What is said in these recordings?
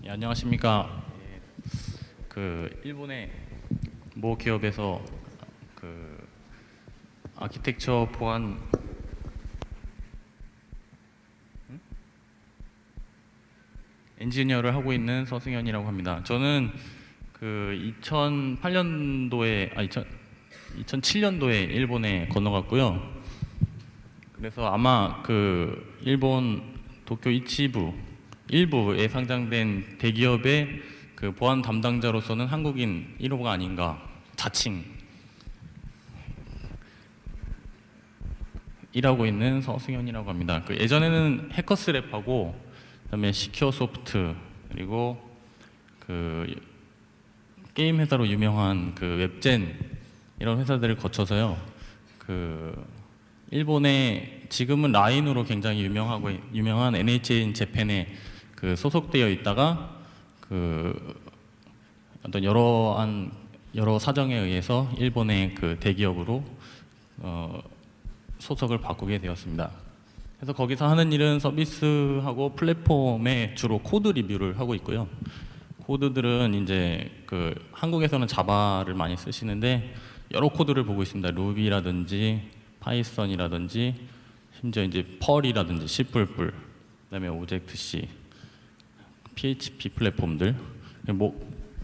예, 안녕하십니까. 일본의 모 기업에서 그 아키텍처 보안 엔지니어를 하고 있는 서승현이라고 합니다. 저는 2008년도에 2007년도에 일본에 건너갔고요. 그래서 아마 일본 도쿄 이치부 일부에 상장된 대기업의 보안 담당자로서는 한국인 1호가 아닌가, 자칭 일하고 있는 서승현이라고 합니다. 예전에는 해커스랩하고 그다음에 시큐어소프트 그리고 게임 회사로 유명한 웹젠 이런 회사들을 거쳐서요. 일본의 지금은 라인으로 굉장히 유명한 NHN 재팬에 소속되어 있다가 어떤 여러 사정에 의해서 일본의 대기업으로 소속을 바꾸게 되었습니다. 그래서 거기서 하는 일은 서비스하고 플랫폼에 주로 코드 리뷰를 하고 있고요. 코드들은 이제 한국에서는 자바를 많이 쓰시는데 여러 코드를 보고 있습니다. 루비라든지 파이썬이라든지 심지어 이제 펄이라든지 C++, 그다음에 오젝트 C, PHP 플랫폼들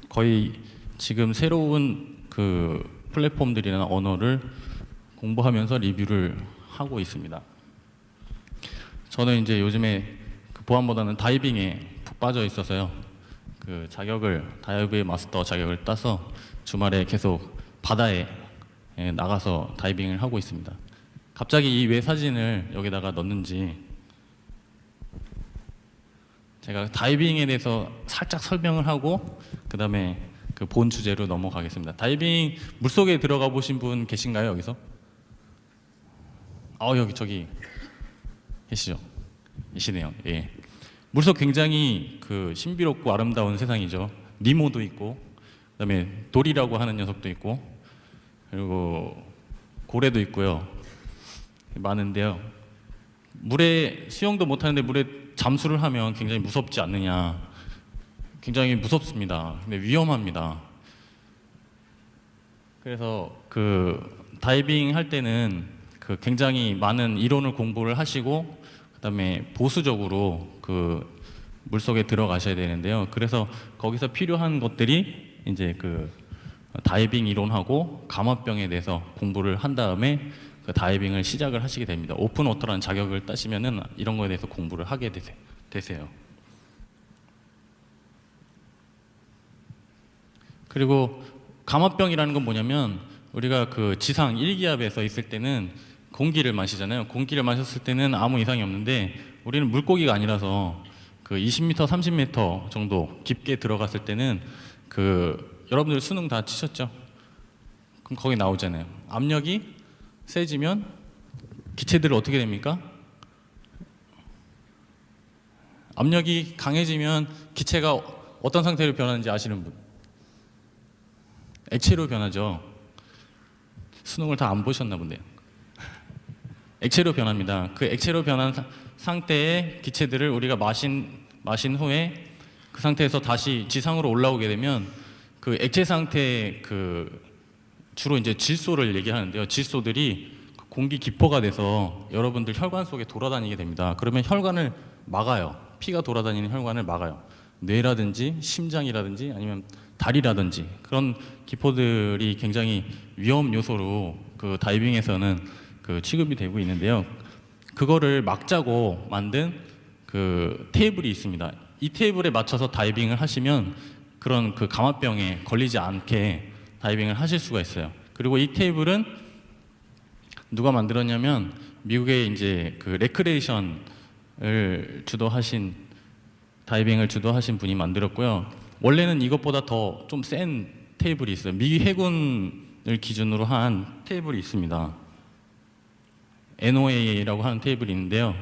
거의 지금 새로운 플랫폼들이나 언어를 공부하면서 리뷰를 하고 있습니다. 저는 이제 요즘에 보안보다는 다이빙에 푹 빠져 있어서요. 다이브 마스터 자격을 따서 주말에 계속 바다에 나가서 다이빙을 하고 있습니다. 갑자기 이 왜 사진을 여기다가 넣는지 제가 다이빙에 대해서 살짝 설명을 하고 그 다음에 본 주제로 넘어가겠습니다. 다이빙 물속에 들어가 보신 분 계신가요, 여기서? 저기 계시네요. 예. 물속 굉장히 신비롭고 아름다운 세상이죠. 니모도 있고, 그다음에 도리라고 하는 녀석도 있고, 그리고 고래도 있고요. 많은데요. 물에 수영도 못하는데 물에 잠수를 하면 굉장히 무섭지 않느냐? 굉장히 무섭습니다. 근데 위험합니다. 그래서 다이빙 할 때는 굉장히 많은 이론을 공부를 하시고 그다음에 보수적으로 물속에 들어가셔야 되는데요. 그래서 거기서 필요한 것들이 이제 다이빙 이론하고 감압병에 대해서 공부를 한 다음에 다이빙을 시작을 하시게 됩니다. 오픈 워터라는 자격을 따시면은 이런 거에 대해서 공부를 하게 되세요. 그리고 감압병이라는 건 뭐냐면 우리가 지상 1기압에서 있을 때는 공기를 마시잖아요. 공기를 마셨을 때는 아무 이상이 없는데 우리는 물고기가 아니라서 20m, 30m 정도 깊게 들어갔을 때는 여러분들 수능 다 치셨죠? 그럼 거기 나오잖아요. 압력이 세지면 기체들은 어떻게 됩니까? 압력이 강해지면 기체가 어떤 상태로 변하는지 아시는 분? 액체로 변하죠. 수능을 다 안 보셨나 본데요. 액체로 변합니다. 액체로 변한 상태의 기체들을 우리가 마신 후에 그 상태에서 다시 지상으로 올라오게 되면 액체 상태의 주로 이제 질소를 얘기하는데요. 질소들이 공기 기포가 돼서 여러분들 혈관 속에 돌아다니게 됩니다. 그러면 혈관을 막아요. 피가 돌아다니는 혈관을 막아요. 뇌라든지 심장이라든지 아니면 다리라든지 그런 기포들이 굉장히 위험 요소로 다이빙에서는 취급이 되고 있는데요. 그거를 막자고 만든 테이블이 있습니다. 이 테이블에 맞춰서 다이빙을 하시면 그런 감압병에 걸리지 않게 다이빙을 하실 수가 있어요. 그리고 이 테이블은 누가 만들었냐면 미국의 이제 레크레이션을 다이빙을 주도하신 분이 만들었고요. 원래는 이것보다 더 좀 센 테이블이 있어요. 미 해군을 기준으로 한 테이블이 있습니다. NOAA라고 하는 테이블이 있는데요.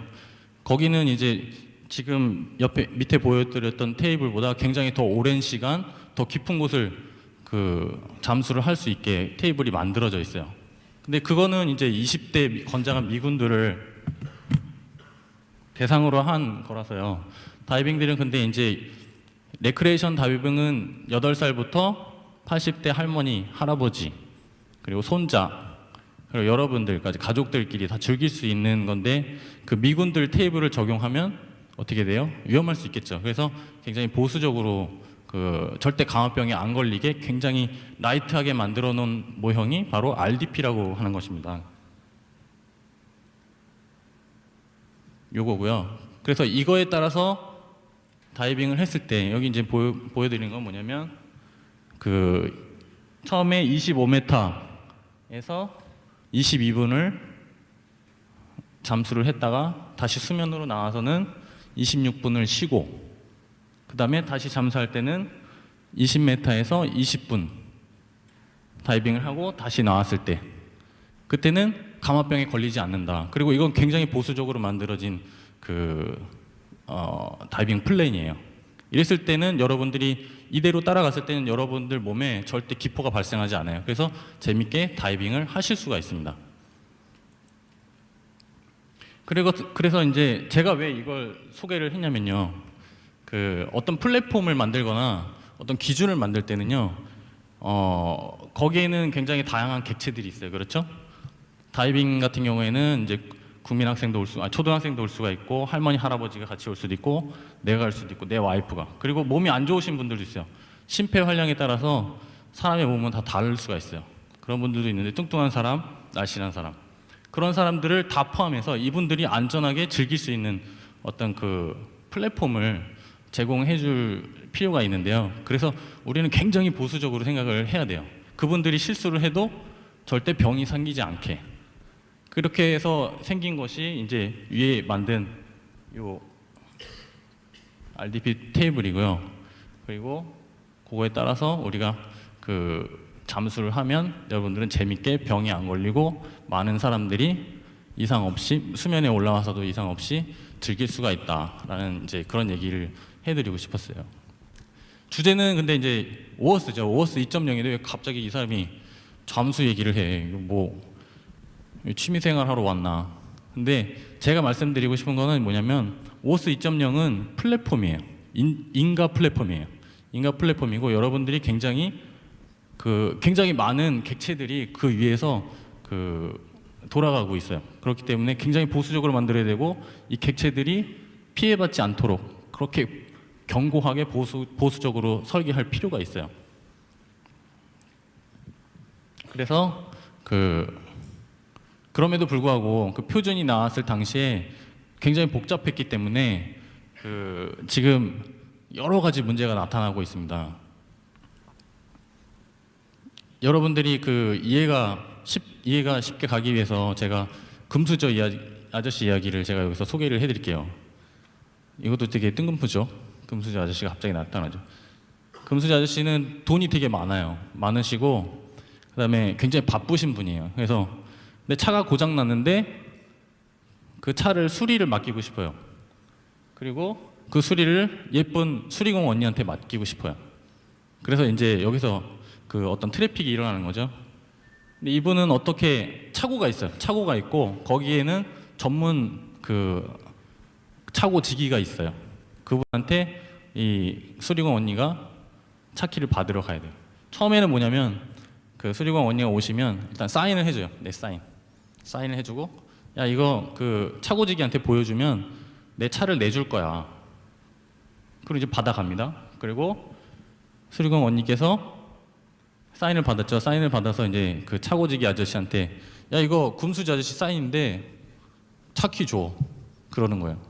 거기는 이제 지금 밑에 보여드렸던 테이블보다 굉장히 더 오랜 시간, 더 깊은 곳을 잠수를 할 수 있게 테이블이 만들어져 있어요. 근데 그거는 이제 20대 건장한 미군들을 대상으로 한 거라서요. 다이빙들은 근데 이제 레크레이션 다이빙은 8살부터 80대 할머니, 할아버지, 그리고 손자, 그리고 여러분들까지 가족들끼리 다 즐길 수 있는 건데 그 미군들 테이블을 적용하면 어떻게 돼요? 위험할 수 있겠죠. 그래서 굉장히 보수적으로 그 절대 감화병에 안 걸리게 굉장히 라이트하게 만들어 놓은 모형이 바로 RDP라고 하는 것입니다. 요거고요. 그래서 이거에 따라서 다이빙을 했을 때 여기 이제 보여드리는 건 뭐냐면 그 처음에 25m에서 22분을 잠수를 했다가 다시 수면으로 나와서는 26분을 쉬고 그 다음에 다시 잠수할 때는 20m에서 20분 다이빙을 하고 다시 나왔을 때 그때는 감화병에 걸리지 않는다. 그리고 이건 굉장히 보수적으로 만들어진 다이빙 플랜이에요. 이랬을 때는 여러분들이 이대로 따라갔을 때는 여러분들 몸에 절대 기포가 발생하지 않아요. 그래서 재밌게 다이빙을 하실 수가 있습니다. 그래서 이제 제가 왜 이걸 소개를 했냐면요. 그 어떤 플랫폼을 만들거나 어떤 기준을 만들 때는요. 거기에는 굉장히 다양한 객체들이 있어요. 그렇죠? 다이빙 같은 경우에는 이제 국민학생도 초등학생도 올 수가 있고 할머니 할아버지가 같이 올 수도 있고 내가 갈 수도 있고 내 와이프가 그리고 몸이 안 좋으신 분들도 있어요. 심폐활량에 따라서 사람의 몸은 다 다를 수가 있어요. 그런 분들도 있는데 뚱뚱한 사람, 날씬한 사람 그런 사람들을 다 포함해서 이분들이 안전하게 즐길 수 있는 어떤 그 플랫폼을 제공해 줄 필요가 있는데요. 그래서 우리는 굉장히 보수적으로 생각을 해야 돼요. 그분들이 실수를 해도 절대 병이 생기지 않게 그렇게 해서 생긴 것이 이제 위에 만든 요 RDP 테이블이고요. 그리고 그거에 따라서 우리가 그 잠수를 하면 여러분들은 재밌게 병이 안 걸리고 많은 사람들이 이상 없이 수면에 올라와서도 이상 없이 즐길 수가 있다라는 이제 그런 얘기를 해드리고 싶었어요. 주제는 근데 이제 오어스죠. 오어스 2.0인데 왜 갑자기 이 사람이 잠수 얘기를 해? 뭐 취미생활 하러 왔나? 근데 제가 말씀드리고 싶은 거는 뭐냐면 오어스 2.0은 플랫폼이에요. 인가 플랫폼이에요. 인가 플랫폼이고 여러분들이 굉장히 많은 객체들이 그 위에서 돌아가고 있어요. 그렇기 때문에 굉장히 보수적으로 만들어야 되고 이 객체들이 피해받지 않도록 그렇게 견고하게 보수적으로 설계할 필요가 있어요. 그래서 그럼에도 불구하고 그 표준이 나왔을 당시에 굉장히 복잡했기 때문에 지금 여러 가지 문제가 나타나고 있습니다. 여러분들이 이해가 쉽게 가기 위해서 제가 금수저 아저씨 이야기를 제가 여기서 소개를 해드릴게요. 이것도 되게 뜬금포죠. 금수저 아저씨가 갑자기 나타나죠. 금수저 아저씨는 돈이 되게 많으시고 그다음에 굉장히 바쁘신 분이에요. 그래서 내 차가 고장 났는데 그 차를 수리를 맡기고 싶어요. 그리고 그 수리를 예쁜 수리공 언니한테 맡기고 싶어요. 그래서 이제 여기서 어떤 트래픽이 일어나는 거죠. 근데 이분은 어떻게 차고가 있어요. 차고가 있고 거기에는 전문 차고지기가 있어요. 그분한테 이 수리공 언니가 차 키를 받으러 가야 돼요. 처음에는 뭐냐면 그 수리공 언니가 오시면 일단 사인을 해줘요. 내 사인을 해주고 야 이거 차고지기한테 보여주면 내 차를 내줄 거야. 그리고 이제 받아갑니다. 그리고 수리공 언니께서 사인을 받았죠. 사인을 받아서 이제 그 차고지기 아저씨한테 야 이거 금수저 아저씨 사인인데 차 키 줘. 그러는 거예요.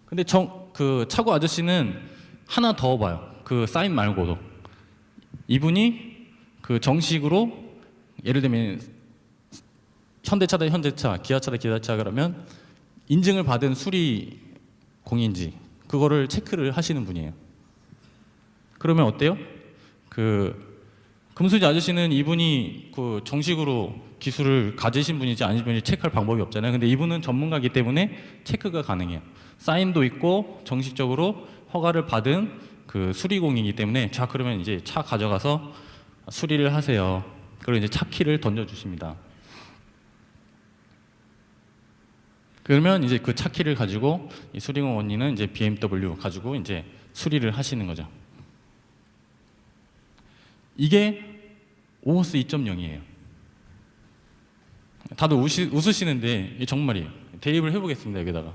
근데 차고 아저씨는 하나 더 봐요. 그 사인 말고도 이분이 정식으로 예를 들면 현대차다 현대차, 기아차다 기아차 그러면 인증을 받은 수리공인지 그거를 체크를 하시는 분이에요. 그러면 어때요? 금수저 아저씨는 이분이 정식으로 기술을 가지신 분인지 아닌지 체크할 방법이 없잖아요. 근데 이분은 전문가이기 때문에 체크가 가능해요. 사인도 있고 정식적으로 허가를 받은 수리공이기 때문에 자 그러면 이제 차 가져가서 수리를 하세요. 그리고 이제 차 키를 던져주십니다. 그러면 이제 차 키를 가지고 이 수리공 언니는 이제 BMW 가지고 이제 수리를 하시는 거죠. 이게 오호스 2.0이에요. 다들 웃으시는데 이게 정말이에요. 대입을 해보겠습니다. 여기다가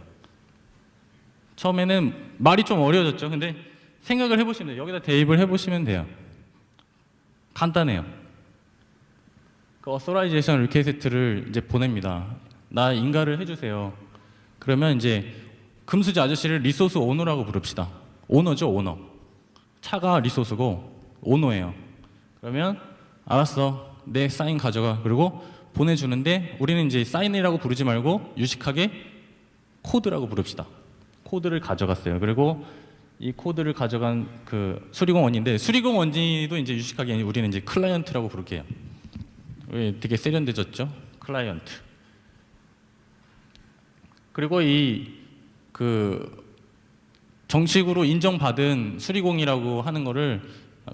처음에는 말이 좀 어려워졌죠. 근데 생각을 해보시면 돼요. 여기다 대입을 해보시면 돼요. 간단해요. 그 어소라이제이션 리퀘스트를 이제 보냅니다. 나 인가를 해주세요. 그러면 이제 금수저 아저씨를 리소스 오너라고 부릅시다. 오너죠, 오너. 차가 리소스고 오너예요. 그러면 알았어, 내 사인 가져가. 그리고 보내주는데 우리는 이제 사인이라고 부르지 말고 유식하게 코드라고 부릅시다. 코드를 가져갔어요. 그리고 이 코드를 가져간 그 수리공 원인데, 수리공 원인도 이제 유식하게 우리는 이제 클라이언트라고 부를게요. 왜 되게 세련되졌죠? 클라이언트. 그리고 이 그 정식으로 인정받은 수리공이라고 하는 거를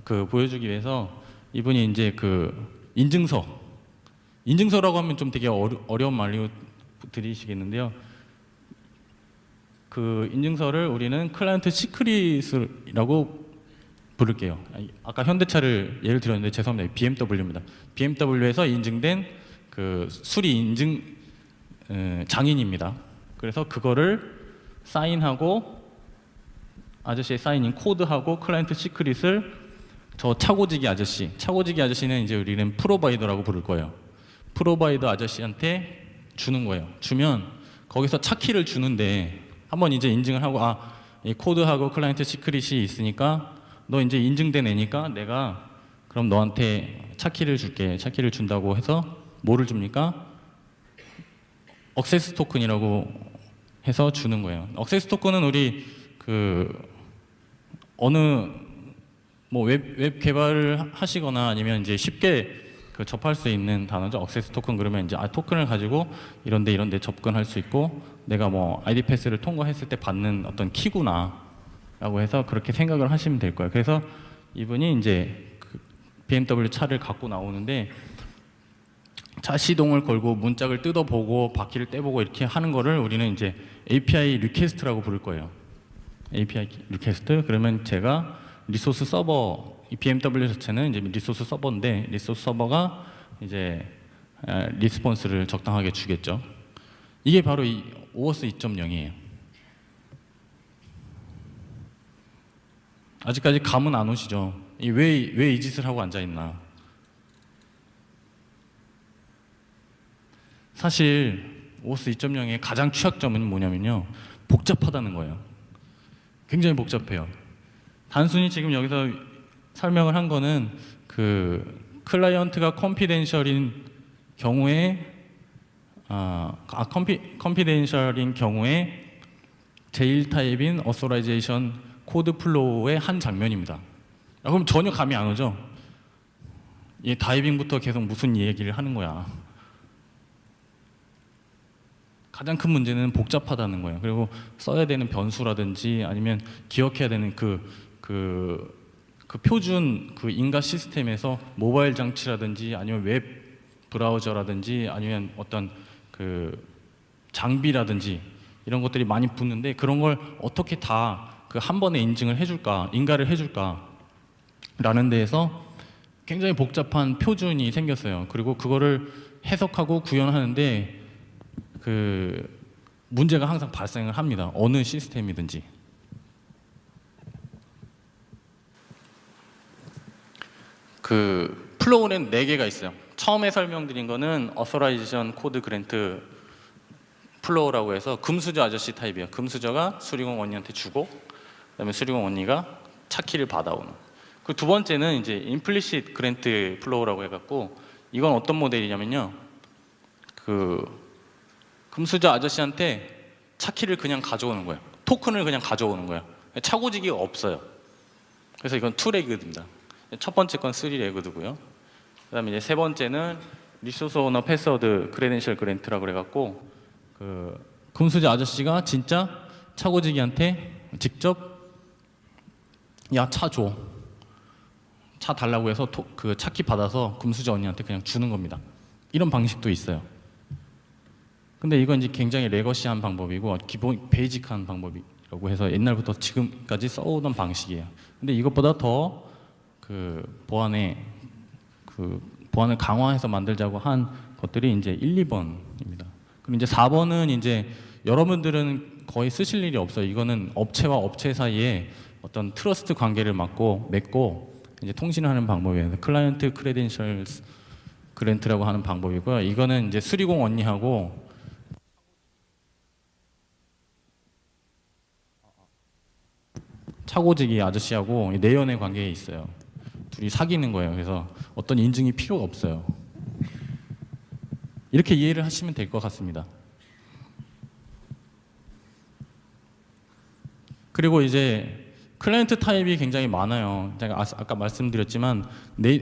그 보여주기 위해서 이분이 이제 그 인증서라고 하면 좀 되게 어려운 말로 들리시겠는데요. 그 인증서를 우리는 클라이언트 시크릿이라고 부를게요. 아까 현대차를 예를 들었는데 죄송합니다. BMW입니다. BMW에서 인증된 그 수리 인증 장인입니다. 그래서 그거를 사인하고 아저씨의 사인인 코드하고 클라이언트 시크릿을 저 차고지기 아저씨는 이제 우리는 프로바이더라고 부를 거예요. 프로바이더 아저씨한테 주는 거예요. 주면 거기서 차키를 주는데 한번 이제 인증을 하고 이 코드하고 클라이언트 시크릿이 있으니까 너 이제 인증된 애니까 내가 그럼 너한테 차키를 줄게. 차키를 준다고 해서 뭐를 줍니까? 억세스 토큰이라고 해서 주는 거예요. 억세스 토큰은 우리 그 어느 뭐 웹 개발을 하시거나 아니면 이제 쉽게 그 접할 수 있는 단어죠. 억세스 토큰. 그러면 이제 토큰을 가지고 이런데 접근할 수 있고 내가 뭐 아이디 패스를 통과했을 때 받는 어떤 키구나라고 해서 그렇게 생각을 하시면 될 거예요. 그래서 이분이 이제 그 BMW 차를 갖고 나오는데 차 시동을 걸고 문짝을 뜯어보고 바퀴를 떼보고 이렇게 하는 거를 우리는 이제 API 리퀘스트라고 부를 거예요. API 리퀘스트. 그러면 제가 리소스 서버, 이 BMW 자체는 이제 리소스 서버인데 리소스 서버가 이제 리스폰스를 적당하게 주겠죠. 이게 바로 이 오호스 2.0이에요. 아직까지 감은 안 오시죠? 왜 이 짓을 하고 앉아 있나? 사실 오호스 2.0의 가장 취약점은 뭐냐면요, 복잡하다는 거예요. 굉장히 복잡해요. 단순히 지금 여기서 설명을 한 거는 그 클라이언트가 컨피덴셜인 경우에 컨피덴셜인 경우에 제1타입인 어소라이제이션 코드 플로우의 한 장면입니다. 그럼 전혀 감이 안 오죠? 이 다이빙부터 계속 무슨 얘기를 하는 거야. 가장 큰 문제는 복잡하다는 거예요. 그리고 써야 되는 변수라든지 아니면 기억해야 되는 그 표준 그 인가 시스템에서 모바일 장치라든지 아니면 웹 브라우저라든지 아니면 어떤 그 장비라든지 이런 것들이 많이 붙는데 그런 걸 어떻게 다 그 한 번에 인증을 해줄까, 인가를 해줄까 라는 데에서 굉장히 복잡한 표준이 생겼어요. 그리고 그거를 해석하고 구현하는데 그 문제가 항상 발생을 합니다. 어느 시스템이든지. 그 플로우는 4개가 있어요. 처음에 설명드린 거는 어소라이제이션 코드 그랜트 플로우라고 해서 금수저 아저씨 타입이에요. 금수저가 수리공 언니한테 주고 그다음에 수리공 언니가 차키를 받아오는. 그 두 번째는 이제 임플리시트 그랜트 플로우라고 해갖고 이건 어떤 모델이냐면요, 그 금수저 아저씨한테 차키를 그냥 가져오는 거예요. 토큰을 그냥 가져오는 거예요. 차고지기가 없어요. 그래서 이건 2레그입니다. 첫 번째 건 3레그드고요. 그다음에 이제 세 번째는 리소스 오너 패스워드 크레덴셜 그랜트라고 해갖고 그 금수저 아저씨가 진짜 차고지기한테 직접 야, 차 줘. 차 달라고 해서 그 차키 받아서 금수저 언니한테 그냥 주는 겁니다. 이런 방식도 있어요. 근데 이건 이제 굉장히 레거시한 방법이고 기본 베이직한 방법이라고 해서 옛날부터 지금까지 써오던 방식이에요. 근데 이것보다 더 그 보안에 그 보안을 강화해서 만들자고 한 것들이 이제 1, 2번입니다. 그리고 이제 4번은 이제 여러분들은 거의 쓰실 일이 없어요. 이거는 업체와 업체 사이에 어떤 트러스트 관계를 맺고 이제 통신을 하는 방법이에요. 클라이언트 크레덴셜스 그랜트라고 하는 방법이고요. 이거는 이제 수리공 언니하고 차고지기 아저씨하고 내연의 관계에 있어요. 둘이 사귀는 거예요. 그래서 어떤 인증이 필요가 없어요. 이렇게 이해를 하시면 될 것 같습니다. 그리고 이제 클라이언트 타입이 굉장히 많아요. 제가 아까 말씀드렸지만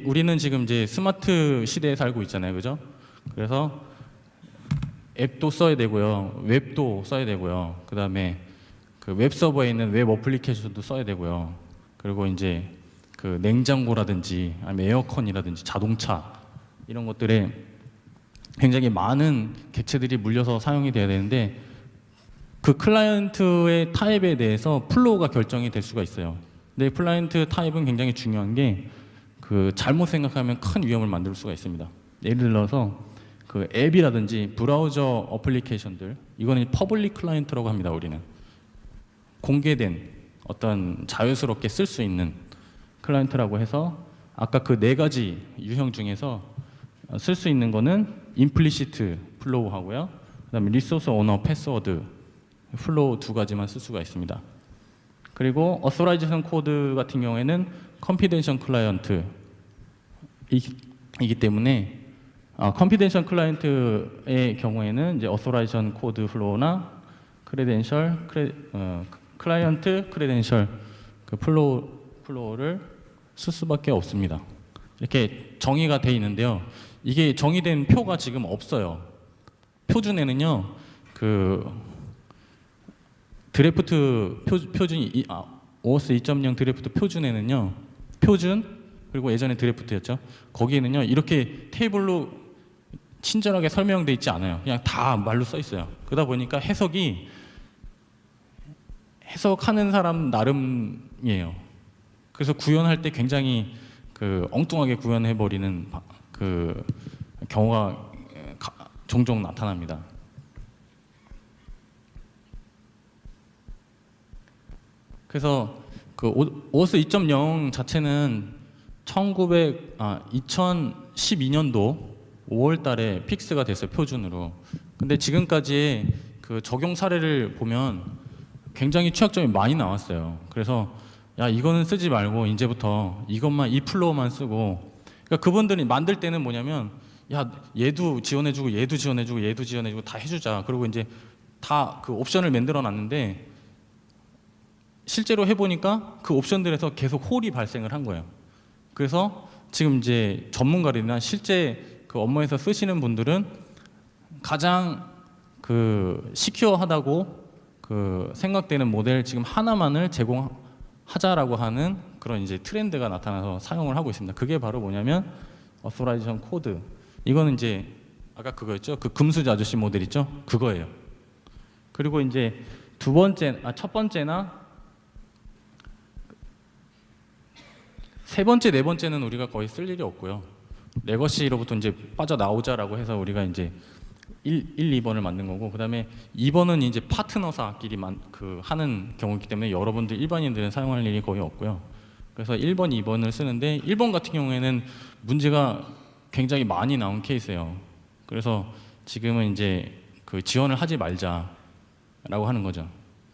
우리는 지금 이제 스마트 시대에 살고 있잖아요, 그죠? 그래서 앱도 써야 되고요, 웹도 써야 되고요, 그 다음에 그 웹 서버에 있는 웹 어플리케이션도 써야 되고요. 그리고 이제 그 냉장고라든지 아니면 에어컨이라든지 자동차 이런 것들에 굉장히 많은 객체들이 물려서 사용이 돼야 되는데 그 클라이언트의 타입에 대해서 플로우가 결정이 될 수가 있어요. 근데 클라이언트 타입은 굉장히 중요한 게 그 잘못 생각하면 큰 위험을 만들 수가 있습니다. 예를 들어서 그 앱이라든지 브라우저 어플리케이션들 이거는 퍼블릭 클라이언트라고 합니다. 우리는 공개된 어떤 자유스럽게 쓸 수 있는 클라이언트라고 해서 아까 그 네 가지 유형 중에서 쓸 수 있는 거는 임플리시트 플로우 하고요. 그다음에 리소스 오너 패스워드 플로우 두 가지만 쓸 수가 있습니다. 그리고 어소라이제이션 코드 같은 경우에는 컨피덴셜 클라이언트이기 때문에 컨피덴셜 클라이언트의 경우에는 이제 어소라이제이션 코드 플로우나 클라이언트 크레덴셜 그 플로우를 쓸 수밖에 없습니다. 이렇게 정의가 돼 있는데요. 이게 정의된 표가 지금 없어요. 표준에는요, 그 드래프트 표준이 OS 2.0 드래프트 표준에는요, 표준 그리고 예전에 드래프트였죠. 거기에는요 이렇게 테이블로 친절하게 설명돼 있지 않아요. 그냥 다 말로 써 있어요. 그러다 보니까 해석하는 사람 나름이에요. 그래서 구현할 때 굉장히 그 엉뚱하게 구현해 버리는 그 경우가 종종 나타납니다. 그래서 그 OS 2.0 자체는 2012년도 5월 달에 픽스가 됐어요, 표준으로. 근데 지금까지의 그 적용 사례를 보면 굉장히 취약점이 많이 나왔어요. 그래서 야, 이거는 쓰지 말고 이제부터 이 플로우만 쓰고, 그러니까 그분들이 만들 때는 뭐냐면 야, 얘도 지원해주고 얘도 지원해주고 얘도 지원해주고 다 해주자. 그리고 이제 다 그 옵션을 만들어 놨는데 실제로 해보니까 그 옵션들에서 계속 홀이 발생을 한 거예요. 그래서 지금 이제 전문가들이나 실제 그 업무에서 쓰시는 분들은 가장 그 시큐어하다고 그 생각되는 모델 지금 하나만을 제공하자라고 하는 그런 이제 트렌드가 나타나서 사용을 하고 있습니다. 그게 바로 뭐냐면 어소라이제이션 코드. 이거는 이제 아까 그거였죠. 그 금수저 아저씨 모델 있죠. 그거예요. 그리고 이제 첫 번째나 세 번째, 네 번째는 우리가 거의 쓸 일이 없고요. 레거시로부터 이제 빠져나오자라고 해서 우리가 이제 1, 2번을 만든 거고, 그다음에 2번은 이제 파트너사끼리 하는 경우이기 때문에 여러분들 일반인들은 사용할 일이 거의 없고요. 그래서 1번, 2번을 쓰는데 1번 같은 경우에는 문제가 굉장히 많이 나온 케이스예요. 그래서 지금은 이제 그 지원을 하지 말자라고 하는 거죠.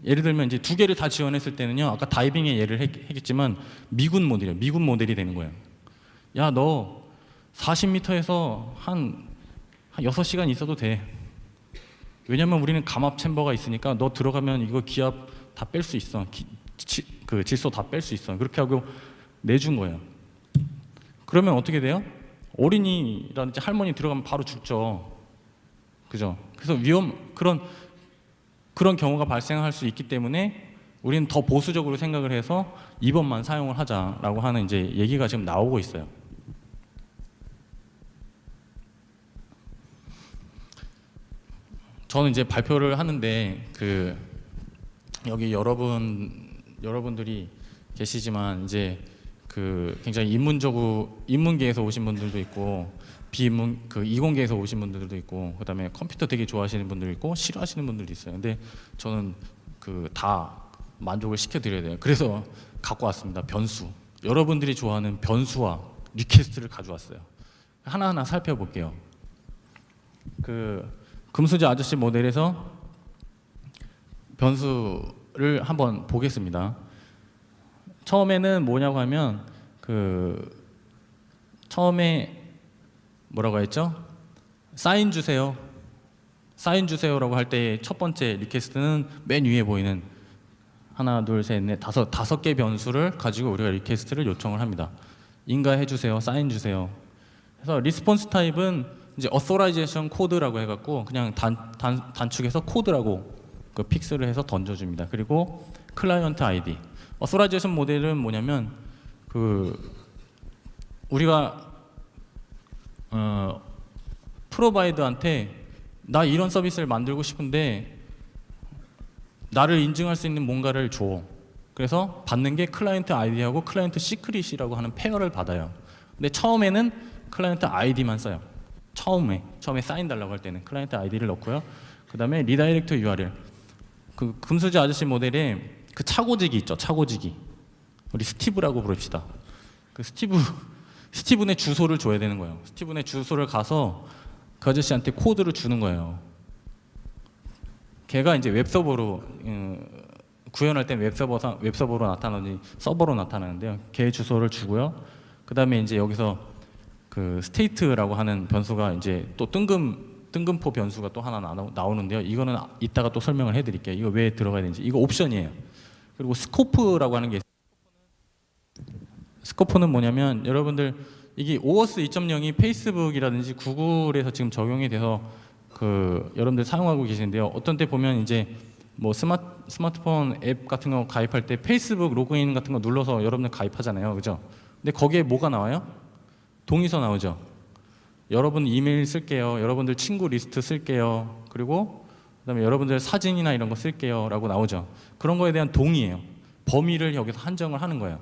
예를 들면 이제 두 개를 다 지원했을 때는요, 아까 다이빙의 예를 했겠지만 미군 모델이 되는 거예요. 야, 너 40m에서 한 6시간 있어도 돼. 왜냐면 우리는 감압 챔버가 있으니까 너 들어가면 이거 기압 다 뺄 수 있어. 그 질소 다 뺄 수 있어. 그렇게 하고 내준 거예요. 그러면 어떻게 돼요? 어린이라든지 할머니 들어가면 바로 죽죠. 그죠? 그래서 그런 경우가 발생할 수 있기 때문에 우리는 더 보수적으로 생각을 해서 2번만 사용을 하자라고 하는 이제 얘기가 지금 나오고 있어요. 저는 이제 발표를 하는데 여기 여러분들이 계시지만 이제 그 굉장히 인문계에서 오신 분들도 있고 비인문 그 이공계에서 오신 분들도 있고 그다음에 컴퓨터 되게 좋아하시는 분들 있고 싫어하시는 분들도 있어요. 근데 저는 그 다 만족을 시켜드려야 돼요. 그래서 갖고 왔습니다. 변수. 여러분들이 좋아하는 변수와 리퀘스트를 가져왔어요. 하나하나 살펴볼게요. 그 금수저 아저씨 모델에서 변수를 한번 보겠습니다. 처음에는 뭐냐고 하면 그 처음에 뭐라고 했죠? 사인 주세요. 사인 주세요라고 할 때 첫 번째 리퀘스트는 맨 위에 보이는 하나, 둘, 셋, 넷, 다섯 개 변수를 가지고 우리가 리퀘스트를 요청을 합니다. 인가해 주세요. 사인 주세요. 그래서 리스폰스 타입은 이제 authorization 코드라고 해갖고 그냥 단축해서 코드라고 그 픽스를 해서 던져줍니다. 그리고 클라이언트 아이디. authorization 모델은 뭐냐면 그 우리가 프로바이더한테 나 이런 서비스를 만들고 싶은데 나를 인증할 수 있는 뭔가를 줘. 그래서 받는 게 클라이언트 아이디하고 클라이언트 시크릿이라고 하는 페어를 받아요. 근데 처음에는 클라이언트 아이디만 써요. 처음에 사인 달라고 할 때는 클라이언트 아이디를 넣고요. 그 다음에 리다이렉트 URL. 그 금수저 아저씨 모델에 그 차고지기 있죠. 차고지기. 우리 스티브라고 부릅시다. 그 스티븐의 주소를 줘야 되는 거예요. 스티븐의 주소를 가서 그 아저씨한테 코드를 주는 거예요. 걔가 이제 웹서버로 구현할 땐 웹서버로 나타나지 서버로 나타나는데요. 걔 주소를 주고요. 그 다음에 이제 여기서 그 스테이트라고 하는 변수가 이제 또 뜬금포 변수가 또 하나 나오는데요. 이거는 이따가 또 설명을 해드릴게요. 이거 왜 들어가야 되는지. 이거 옵션이에요. 그리고 스코프라고 하는 게 스코프는 뭐냐면 여러분들 이게 오어스 2.0이 페이스북이라든지 구글에서 지금 적용이 돼서 그 여러분들 사용하고 계시는데요. 어떤 때 보면 이제 뭐 스마트폰 앱 같은 거 가입할 때 페이스북 로그인 같은 거 눌러서 여러분들 가입하잖아요. 그죠? 근데 거기에 뭐가 나와요? 동의서 나오죠. 여러분 이메일 쓸게요. 여러분들 친구 리스트 쓸게요. 그리고 그다음에 여러분들 사진이나 이런 거 쓸게요 라고 나오죠. 그런 거에 대한 동의예요. 범위를 여기서 한정을 하는 거예요.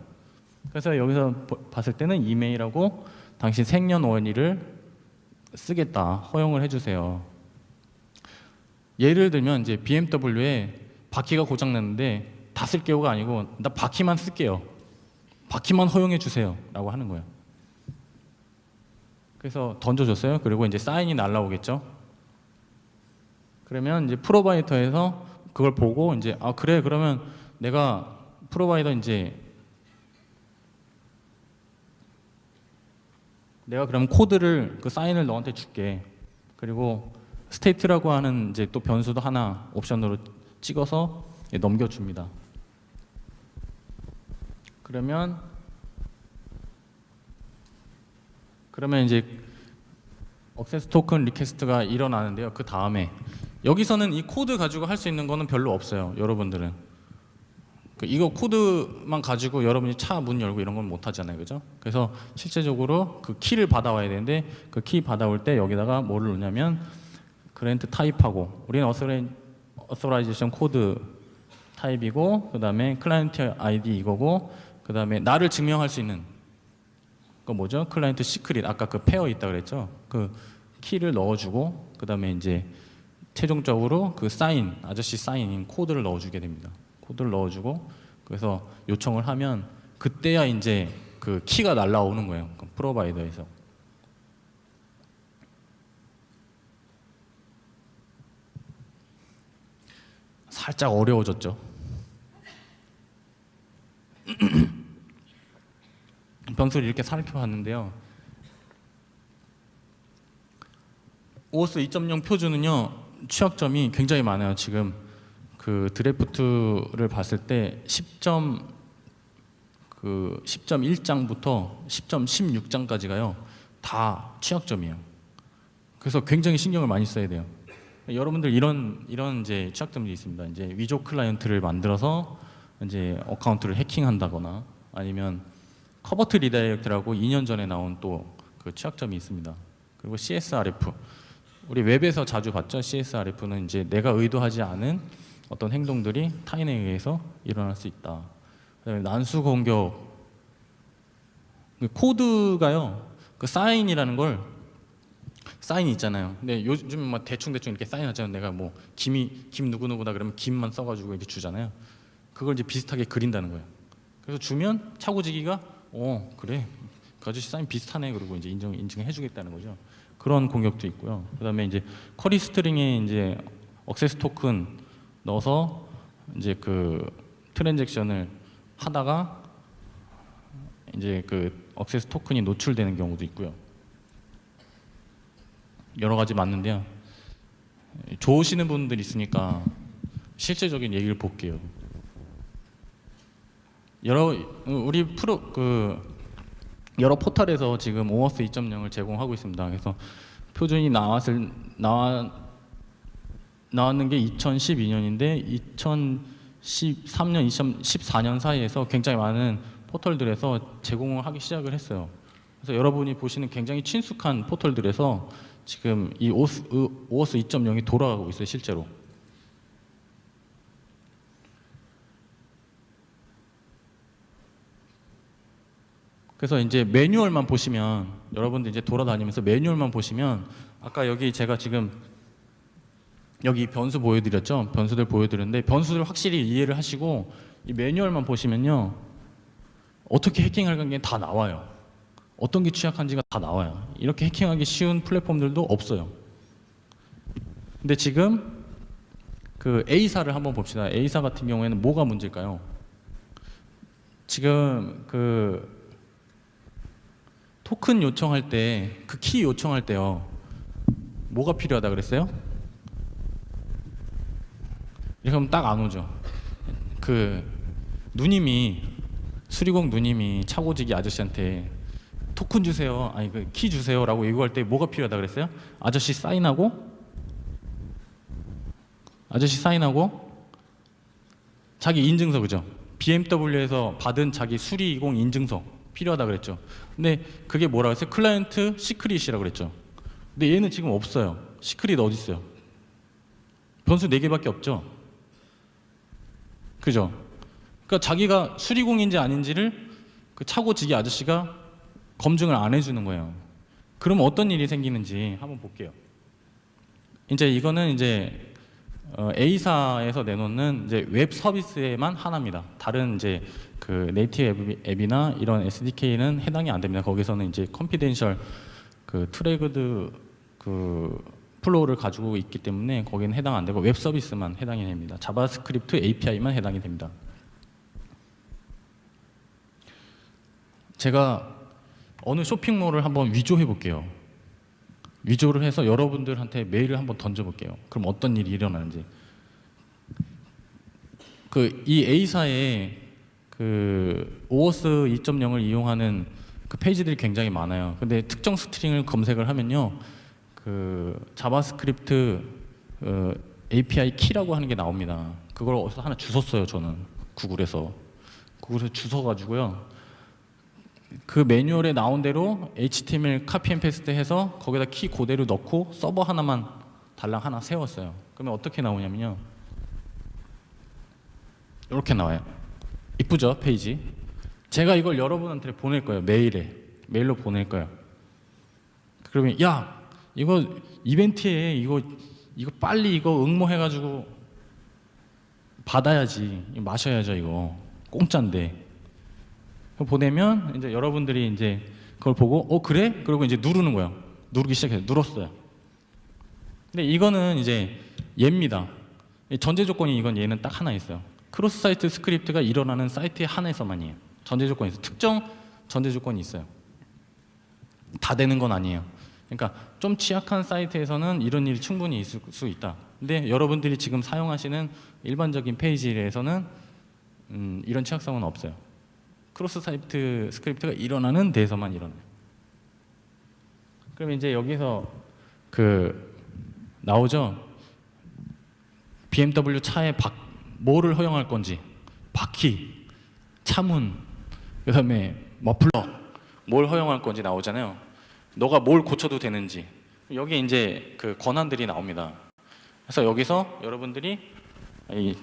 그래서 여기서 봤을 때는 이메일하고 당신 생년월일을 쓰겠다. 허용을 해주세요. 예를 들면 이제 BMW에 바퀴가 고장 났는데 다 쓸게요가 아니고 나 바퀴만 쓸게요. 바퀴만 허용해 주세요 라고 하는 거예요. 그래서 던져줬어요. 그리고 이제 사인이 날라오겠죠. 그러면 이제 프로바이더에서 그걸 보고 이제 아 그래 그러면 내가 프로바이더 이제 내가 그럼 코드를 그 사인을 너한테 줄게. 그리고 스테이트라고 하는 이제 또 변수도 하나 옵션으로 찍어서 넘겨줍니다. 그러면 이제 액세스 토큰 리퀘스트가 일어나는데요. 그 다음에 여기서는 이 코드 가지고 할 수 있는 거는 별로 없어요. 여러분들은 이거 코드만 가지고 여러분이 차 문 열고 이런 건 못 하잖아요. 그죠? 그래서 실제적으로 그 키를 받아와야 되는데 그 키 받아올 때 여기다가 뭐를 넣냐면 그랜트 타입하고 우리는 어서라이제이션 코드 타입이고 그 다음에 클라이언트 아이디 이거고 그 다음에 나를 증명할 수 있는 그 뭐죠? 클라이언트 시크릿 아까 그 페어 있다 그랬죠? 그 키를 넣어주고 그 다음에 이제 최종적으로 그 사인 아저씨 사인인 코드를 넣어주게 됩니다. 코드를 넣어주고 그래서 요청을 하면 그때야 이제 그 키가 날라오는 거예요. 그 프로바이더에서. 살짝 어려워졌죠. 변수를 이렇게 살펴봤는데요. 오어스 2.0 표준은요 취약점이 굉장히 많아요. 지금 그 드래프트를 봤을 때 10.1장부터 10.16장까지가요 다 취약점이에요. 그래서 굉장히 신경을 많이 써야 돼요. 여러분들 이런 이제 취약점이 있습니다. 이제 위조 클라이언트를 만들어서 이제 어카운트를 해킹한다거나 아니면 커버트 리다이렉트라고 2년 전에 나온 또 그 취약점이 있습니다. 그리고 CSRF 우리 웹에서 자주 봤죠. CSRF는 이제 내가 의도하지 않은 어떤 행동들이 타인에 의해서 일어날 수 있다. 그다음에 난수 공격 그 코드가요. 그 사인이라는 걸 사인이 있잖아요. 근데 요즘 막 대충 이렇게 사인하잖아요. 내가 뭐 김 누구누구다 그러면 김만 써가지고 이렇게 주잖아요. 그걸 이제 비슷하게 그린다는 거예요. 그래서 주면 차고지기가 그래 그 아저씨 사인 비슷하네 그러고 이제 인증해주겠다는 거죠. 그런 공격도 있고요. 그다음에 이제 쿼리 스트링에 이제 억세스 토큰 넣어서 이제 그 트랜잭션을 하다가 이제 그 억세스 토큰이 노출되는 경우도 있고요. 여러 가지 맞는데요. 좋으시는 분들 있으니까 실제적인 얘기를 볼게요. 우리 여러 포털에서 지금 오어스 2.0을 제공하고 있습니다. 그래서 표준이 나왔는 게 2012년인데 2013년, 2014년 사이에서 굉장히 많은 포털들에서 제공을 하기 시작을 했어요. 그래서 여러분이 보시는 굉장히 친숙한 포털들에서 지금 이 오어스 2.0이 돌아가고 있어요, 실제로. 그래서 이제 매뉴얼만 보시면 여러분들 이제 돌아다니면서 매뉴얼만 보시면 아까 여기 제가 지금 여기 변수 보여드렸죠? 변수들 보여드렸는데 변수들 확실히 이해를 하시고 이 매뉴얼만 보시면요 어떻게 해킹할 게 다 나와요. 어떤 게 취약한지가 다 나와요. 이렇게 해킹하기 쉬운 플랫폼들도 없어요. 근데 지금 그 A사를 한번 봅시다. A사 같은 경우에는 뭐가 문제일까요? 지금 그 토큰 요청할 때, 그 키 요청할 때요. 뭐가 필요하다 그랬어요? 이렇게 하면 딱 안 오죠. 그 수리공 누님이 차고지기 아저씨한테 토큰 주세요, 아니 그 키 주세요라고 요구할 때 뭐가 필요하다 그랬어요? 아저씨 사인하고 자기 인증서, 그죠? BMW에서 받은 자기 수리공 인증서 필요하다 그랬죠. 근데 그게 뭐라고 했어요? 클라이언트 시크릿이라고 그랬죠. 근데 얘는 지금 없어요. 시크릿 어디 있어요? 변수 4개밖에 없죠. 그죠? 그러니까 자기가 수리공인지 아닌지를 그 차고지기 아저씨가 검증을 안 해주는 거예요. 그럼 어떤 일이 생기는지 한번 볼게요. 이제 이거는 이제 A사에서 내놓는 이제 웹 서비스에만 하나입니다. 다른 이제 그 네이티브 앱이나 이런 SDK는 해당이 안 됩니다. 거기서는 이제 컨피덴셜 그 트래그드 그 플로우를 가지고 있기 때문에 거기는 해당 안 되고 웹 서비스만 해당이 됩니다. 자바스크립트 API만 해당이 됩니다. 제가 어느 쇼핑몰을 한번 위조해 볼게요. 위조를 해서 여러분들한테 메일을 한번 던져볼게요. 그럼 어떤 일이 일어나는지. 이 A사에 그 오어스 2.0을 이용하는 그 페이지들이 굉장히 많아요. 근데 특정 스트링을 검색을 하면요, 그 자바스크립트 API 키라고 하는 게 나옵니다. 그걸 어디서 하나 주웠어요, 저는 구글에서 주워가지고요. 그 매뉴얼에 나온 대로 HTML 카피 앤 페스트 해서 거기다 키 그대로 넣고 서버 하나만 달랑 하나 세웠어요. 그러면 어떻게 나오냐면요, 이렇게 나와요. 이쁘죠, 페이지? 제가 이걸 여러분한테 보낼 거예요. 메일로 보낼 거예요. 그러면 야, 이거 이벤트에 이거 빨리 이거 응모해가지고 받아야지, 마셔야죠. 이거 공짜인데. 보내면 이제 여러분들이 이제 그걸 보고 그래? 그리고 이제 누르는 거예요. 누르기 시작해요. 눌렀어요. 근데 이거는 이제 얘입니다. 전제 조건이 얘는 딱 하나 있어요. 크로스 사이트 스크립트가 일어나는 사이트에 한해서만이에요. 전제 조건이 있어요. 특정 전제 조건이 있어요. 다 되는 건 아니에요. 그러니까 좀 취약한 사이트에서는 이런 일이 충분히 있을 수 있다. 근데 여러분들이 지금 사용하시는 일반적인 페이지에서는 이런 취약성은 없어요. 크로스 사이트 스크립트가 일어나는 데에서만 일어나요. 그럼 이제 여기서 나오죠. BMW 차에 뭐를 허용할 건지, 바퀴, 차문, 그다음에 머플러, 뭘 허용할 건지 나오잖아요. 너가 뭘 고쳐도 되는지. 여기 이제 그 권한들이 나옵니다. 그래서 여기서 여러분들이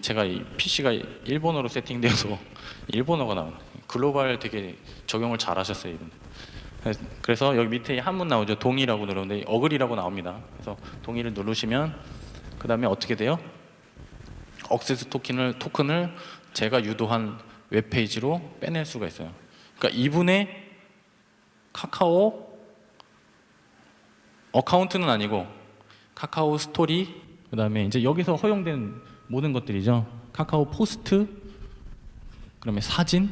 제가 이 PC가 일본어로 세팅되어서 일본어가 나옵니다. 글로벌 되게 적용을 잘 하셨어요, 이분. 그래서 여기 밑에 한문 나오죠. 동의라고 누르는데 어글이라고 나옵니다. 그래서 동의를 누르시면 그 다음에 어떻게 돼요? 억세스 토큰을 제가 유도한 웹페이지로 빼낼 수가 있어요. 그러니까 이분의 카카오 어카운트는 아니고 카카오 스토리, 그 다음에 이제 여기서 허용된 모든 것들이죠. 카카오 포스트, 그다음에 사진,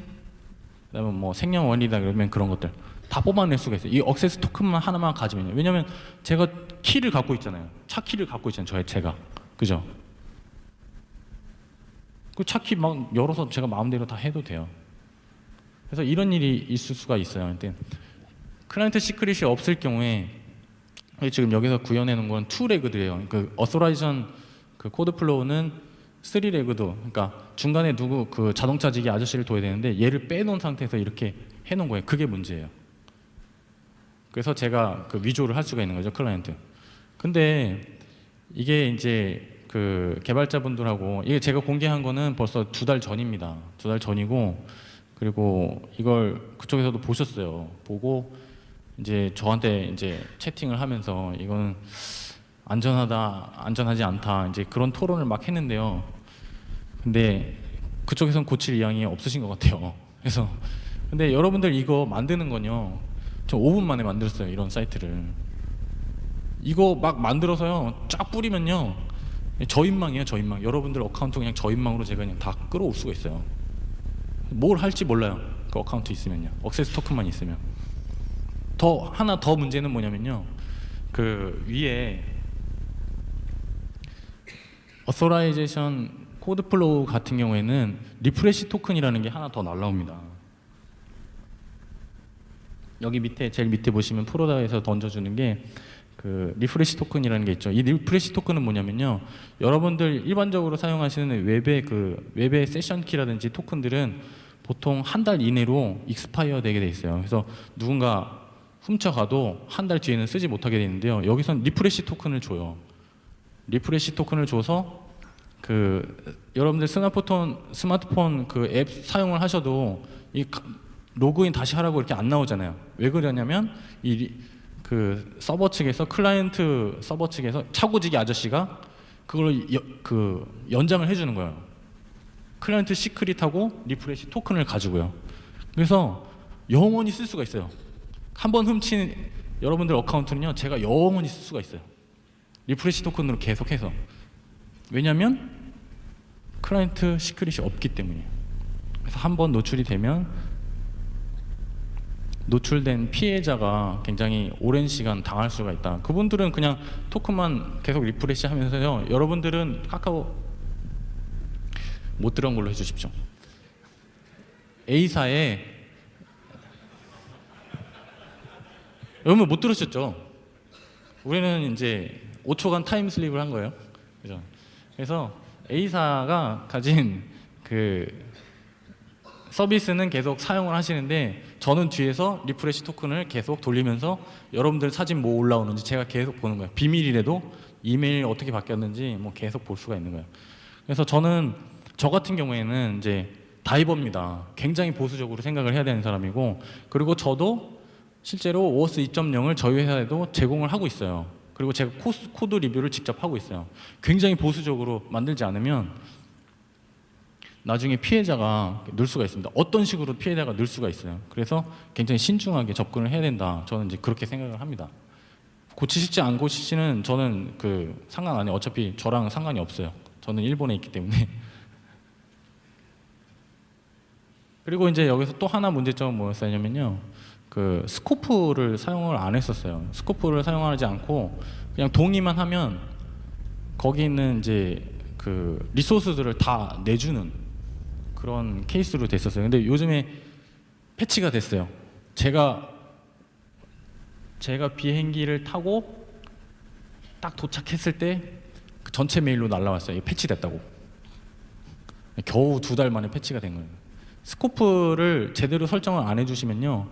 그다음에 뭐 생년월일이다 그러면 그런 것들 다 뽑아낼 수가 있어요. 이 억세스 토큰만 하나만 가지면요. 왜냐면 제가 키를 갖고 있잖아요. 차 키를 갖고 있잖아요. 제가. 그죠? 그 차 키 막 열어서 제가 마음대로 다 해도 돼요. 그래서 이런 일이 있을 수가 있어요. 근데 클라이언트 시크릿이 없을 경우에 지금 여기서 구현해 놓은 건 2레그드예요. 그 어소라이전 그 코드 플로우는 3레그드. 그러니까 중간에 누구 그 자동차 지기 아저씨를 둬야 되는데 얘를 빼놓은 상태에서 이렇게 해 놓은 거예요. 그게 문제예요. 그래서 제가 그 위조를 할 수가 있는 거죠, 클라이언트. 근데 이게 이제 그 개발자분들하고 이게 제가 공개한 거는 벌써 2달 전입니다. 2달 전이고, 그리고 이걸 그쪽에서도 보셨어요. 보고 이제 저한테 이제 채팅을 하면서 이거는 안전하다, 안전하지 않다, 이제 그런 토론을 막 했는데요. 근데 그쪽에서는 고칠 의향이 없으신 것 같아요. 그래서 근데 여러분들 이거 만드는 건요, 저 5분 만에 만들었어요. 이런 사이트를. 이거 막 만들어서요 쫙 뿌리면요 저인망이에요. 저인망. 여러분들 어카운트 그냥 저인망으로 제가 그냥 다 끌어올 수가 있어요. 뭘 할지 몰라요. 그 어카운트 있으면요. 억세스 토큰만 있으면. 하나 더 문제는 뭐냐면요, 그 위에 어소라이제이션 코드 플로우 같은 경우에는 리프레시 토큰이라는 게 하나 더 날라옵니다. 여기 밑에 제일 밑에 보시면 프로다에서 던져주는 게 그 리프레시 토큰이라는 게 있죠. 이 리프레시 토큰은 뭐냐면요, 여러분들 일반적으로 사용하시는 웹의 세션 키라든지 토큰들은 보통 한 달 이내로 익스파이어 되게 돼 있어요. 그래서 누군가 훔쳐가도 한 달 뒤에는 쓰지 못하게 되는데요. 여기선 리프레시 토큰을 줘요. 리프레시 토큰을 줘서 그 여러분들 스마트폰 그 앱 사용을 하셔도 이 로그인 다시 하라고 이렇게 안 나오잖아요. 왜 그러냐면 그 서버 측에서, 클라이언트 서버 측에서 차고지기 아저씨가 그걸 연장을 해주는 거예요. 클라이언트 시크릿하고 리프레시 토큰을 가지고요. 그래서 영원히 쓸 수가 있어요. 한 번 훔친 여러분들 어카운트는요, 제가 영원히 쓸 수가 있어요. 리프레시 토큰으로 계속해서. 왜냐면 클라이언트 시크릿이 없기 때문이에요. 그래서 한 번 노출이 되면 노출된 피해자가 굉장히 오랜 시간 당할 수가 있다. 그분들은 그냥 토큰만 계속 리프레시 하면서요, 여러분들은 카카오 못 들은 걸로 해주십시오. A사에 여러분 못 들으셨죠? 우리는 이제 5초간 타임 슬립을 한 거예요. 그죠? 그래서 A사가 가진 그 서비스는 계속 사용을 하시는데, 저는 뒤에서 리프레시 토큰을 계속 돌리면서 여러분들 사진 뭐 올라오는지 제가 계속 보는 거예요. 비밀이라도 이메일 어떻게 바뀌었는지 뭐 계속 볼 수가 있는 거예요. 그래서 저 같은 경우에는 이제 다이버입니다. 굉장히 보수적으로 생각을 해야 되는 사람이고, 그리고 저도 실제로 오어스 2.0을 저희 회사에도 제공을 하고 있어요. 그리고 제가 코드 리뷰를 직접 하고 있어요. 굉장히 보수적으로 만들지 않으면 나중에 피해자가 늘 수가 있습니다. 어떤 식으로 피해자가 늘 수가 있어요. 그래서 굉장히 신중하게 접근을 해야 된다. 저는 이제 그렇게 생각을 합니다. 고치실지 안 고치실지는 저는 그 상관 안 해요. 어차피 저랑 상관이 없어요. 저는 일본에 있기 때문에. 그리고 이제 여기서 또 하나 문제점은 뭐였냐면요, 그 스코프를 사용을 안 했었어요. 스코프를 사용하지 않고 그냥 동의만 하면 거기 있는 이제 그 리소스들을 다 내주는 그런 케이스로 됐었어요. 근데 요즘에 패치가 됐어요. 제가 비행기를 타고 딱 도착했을 때 그 전체 메일로 날라왔어요. 패치됐다고. 겨우 2달 만에 패치가 된 거예요. 스코프를 제대로 설정을 안 해주시면요,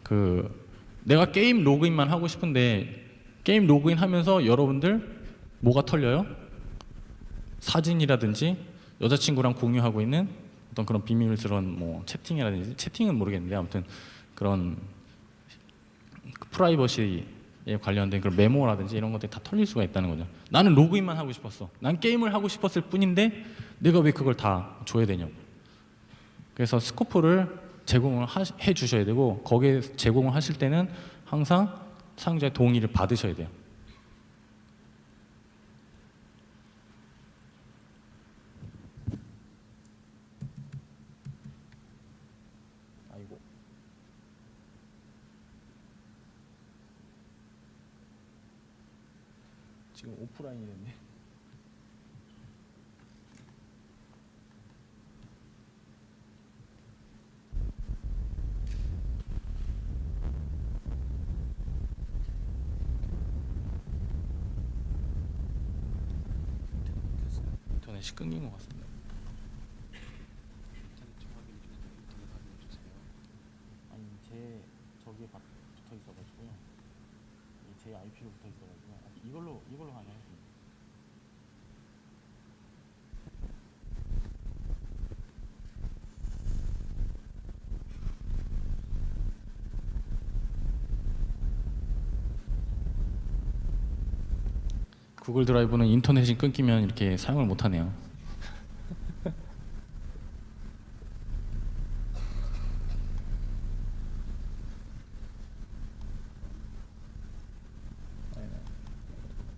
그 내가 게임 로그인만 하고 싶은데 게임 로그인 하면서 여러분들 뭐가 털려요? 사진이라든지 여자친구랑 공유하고 있는 어떤 그런 비밀스러운 뭐 채팅이라든지 채팅은 모르겠는데 아무튼 그런 그 프라이버시에 관련된 그런 메모라든지 이런 것들이 다 털릴 수가 있다는 거죠. 나는 로그인만 하고 싶었어. 난 게임을 하고 싶었을 뿐인데 내가 왜 그걸 다 줘야 되냐고. 그래서 스코프를 제공을 해 주셔야 되고 거기에 제공을 하실 때는 항상 사용자의 동의를 받으셔야 돼요. 아이고. 지금 오프라인이 됐네. 인터넷이 끊긴 것 같습니다. 아니 제 저기에 붙어 있어가지고요. 제 IP로 붙어 있어가지고 이걸로 가능하겠습니다. 구글 드라이브는 인터넷이 끊기면 이렇게 사용을 못하네요.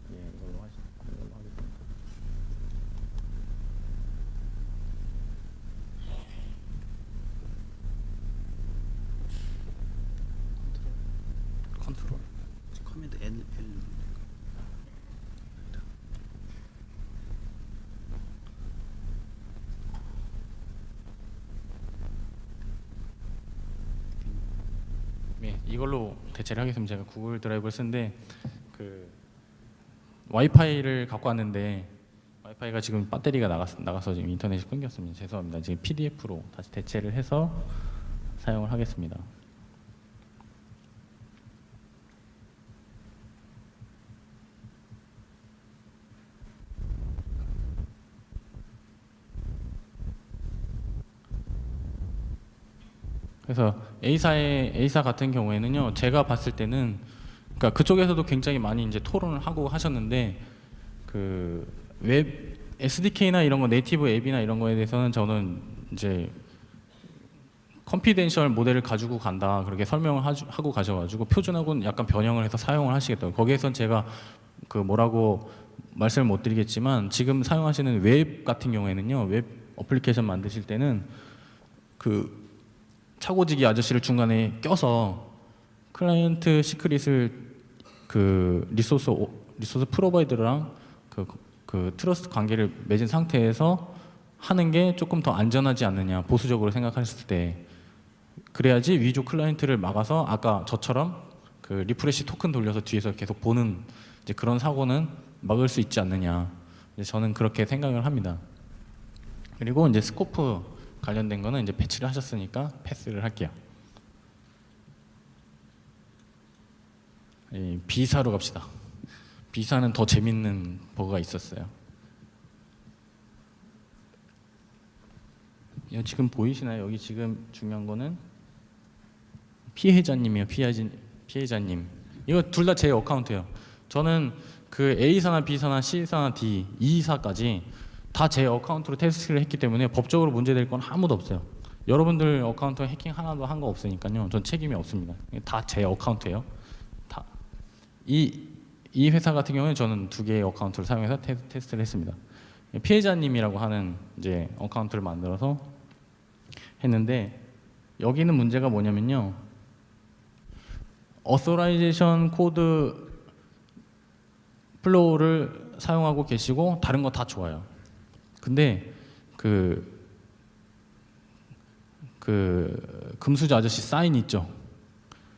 이걸로 하겠습니다. 컨트롤. 커맨드 N 누르면 네, 이걸로 대체를 하겠습니다. 제가 구글 드라이브를 쓰는데 그 와이파이를 갖고 왔는데 와이파이가 지금 배터리가 나가서 지금 인터넷이 끊겼습니다. 죄송합니다. 지금 PDF로 다시 대체를 해서 사용을 하겠습니다. 그래서 A사 같은 경우에는요, 제가 봤을 때는 그러니까 그쪽에서도 굉장히 많이 이제 토론을 하고 하셨는데 그 웹 SDK나 이런 거 네이티브 앱이나 이런 거에 대해서는 저는 이제 컨피덴셜 모델을 가지고 간다 그렇게 설명을 하고 가셔가지고 표준하고는 약간 변형을 해서 사용을 하시겠다고. 거기에선 제가 그 뭐라고 말씀을 못 드리겠지만 지금 사용하시는 웹 같은 경우에는요, 웹 어플리케이션 만드실 때는 그 차고지기 아저씨를 중간에 껴서 클라이언트 시크릿을 그 리소스 프로바이더랑 그 트러스트 관계를 맺은 상태에서 하는 게 조금 더 안전하지 않느냐, 보수적으로 생각하셨을 때. 그래야지 위조 클라이언트를 막아서 아까 저처럼 그 리프레시 토큰 돌려서 뒤에서 계속 보는 이제 그런 사고는 막을 수 있지 않느냐. 이제 저는 그렇게 생각을 합니다. 그리고 이제 스코프 관련된 거는 이제 패치를 하셨으니까 패스를 할게요. B사로 갑시다. B사는 더 재밌는 버그가 있었어요. 지금 보이시나요? 여기 지금 중요한 거는 피해자님이에요. 피해자님. 이거 둘 다 제 어카운트예요. 저는 그 A사나 B사나 C사나 D, E사까지 다 제 어카운트로 테스트를 했기 때문에 법적으로 문제될 건 아무도 없어요. 여러분들 어카운트 해킹 하나도 한 거 없으니까요. 전 책임이 없습니다. 다 제 어카운트예요. 다. 이 회사 같은 경우는 저는 2개의 어카운트를 사용해서 테스트를 했습니다. 피해자님이라고 하는 이제 어카운트를 만들어서 했는데 여기는 문제가 뭐냐면요. 어소라이제이션 코드 플로우를 사용하고 계시고 다른 거 다 좋아요. 근데 그 금수저 아저씨 사인 있죠.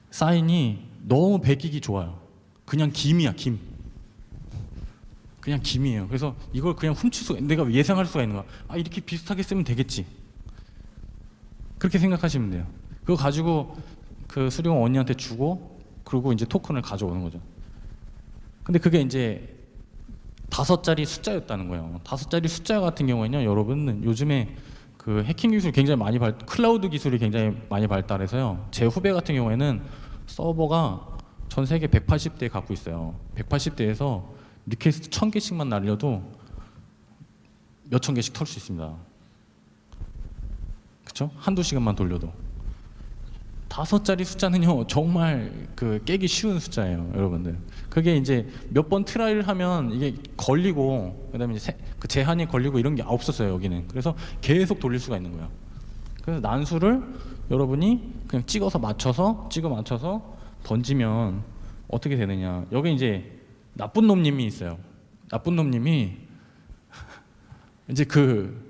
사인이 너무 베끼기 좋아요. 그냥 김이야, 김. 그냥 김이에요. 그래서 이걸 그냥 내가 예상할 수가 있는 거야. 아, 이렇게 비슷하게 쓰면 되겠지. 그렇게 생각하시면 돼요. 그거 가지고 그 수리공 언니한테 주고 그리고 이제 토큰을 가져오는 거죠. 근데 그게 이제 5자리 숫자였다는 거예요. 5자리 숫자 같은 경우에는요, 여러분 요즘에 그 해킹 기술이 굉장히 많이 클라우드 기술이 굉장히 많이 발달해서요. 제 후배 같은 경우에는 서버가 전 세계 180대 갖고 있어요. 180대에서 리퀘스트 1000개씩만 날려도 몇천 개씩 털 수 있습니다. 그렇죠? 한두 시간만 돌려도. 5자리 숫자는요 정말 그 깨기 쉬운 숫자예요, 여러분들. 그게 이제 몇 번 트라이를 하면 이게 걸리고 그다음에 이제 그 제한이 걸리고 이런 게 없었어요, 여기는. 그래서 계속 돌릴 수가 있는 거예요. 그래서 난수를 여러분이 그냥 찍어 맞춰서 던지면 어떻게 되느냐. 여기 이제 나쁜 놈님이 있어요. 나쁜 놈님이 이제 그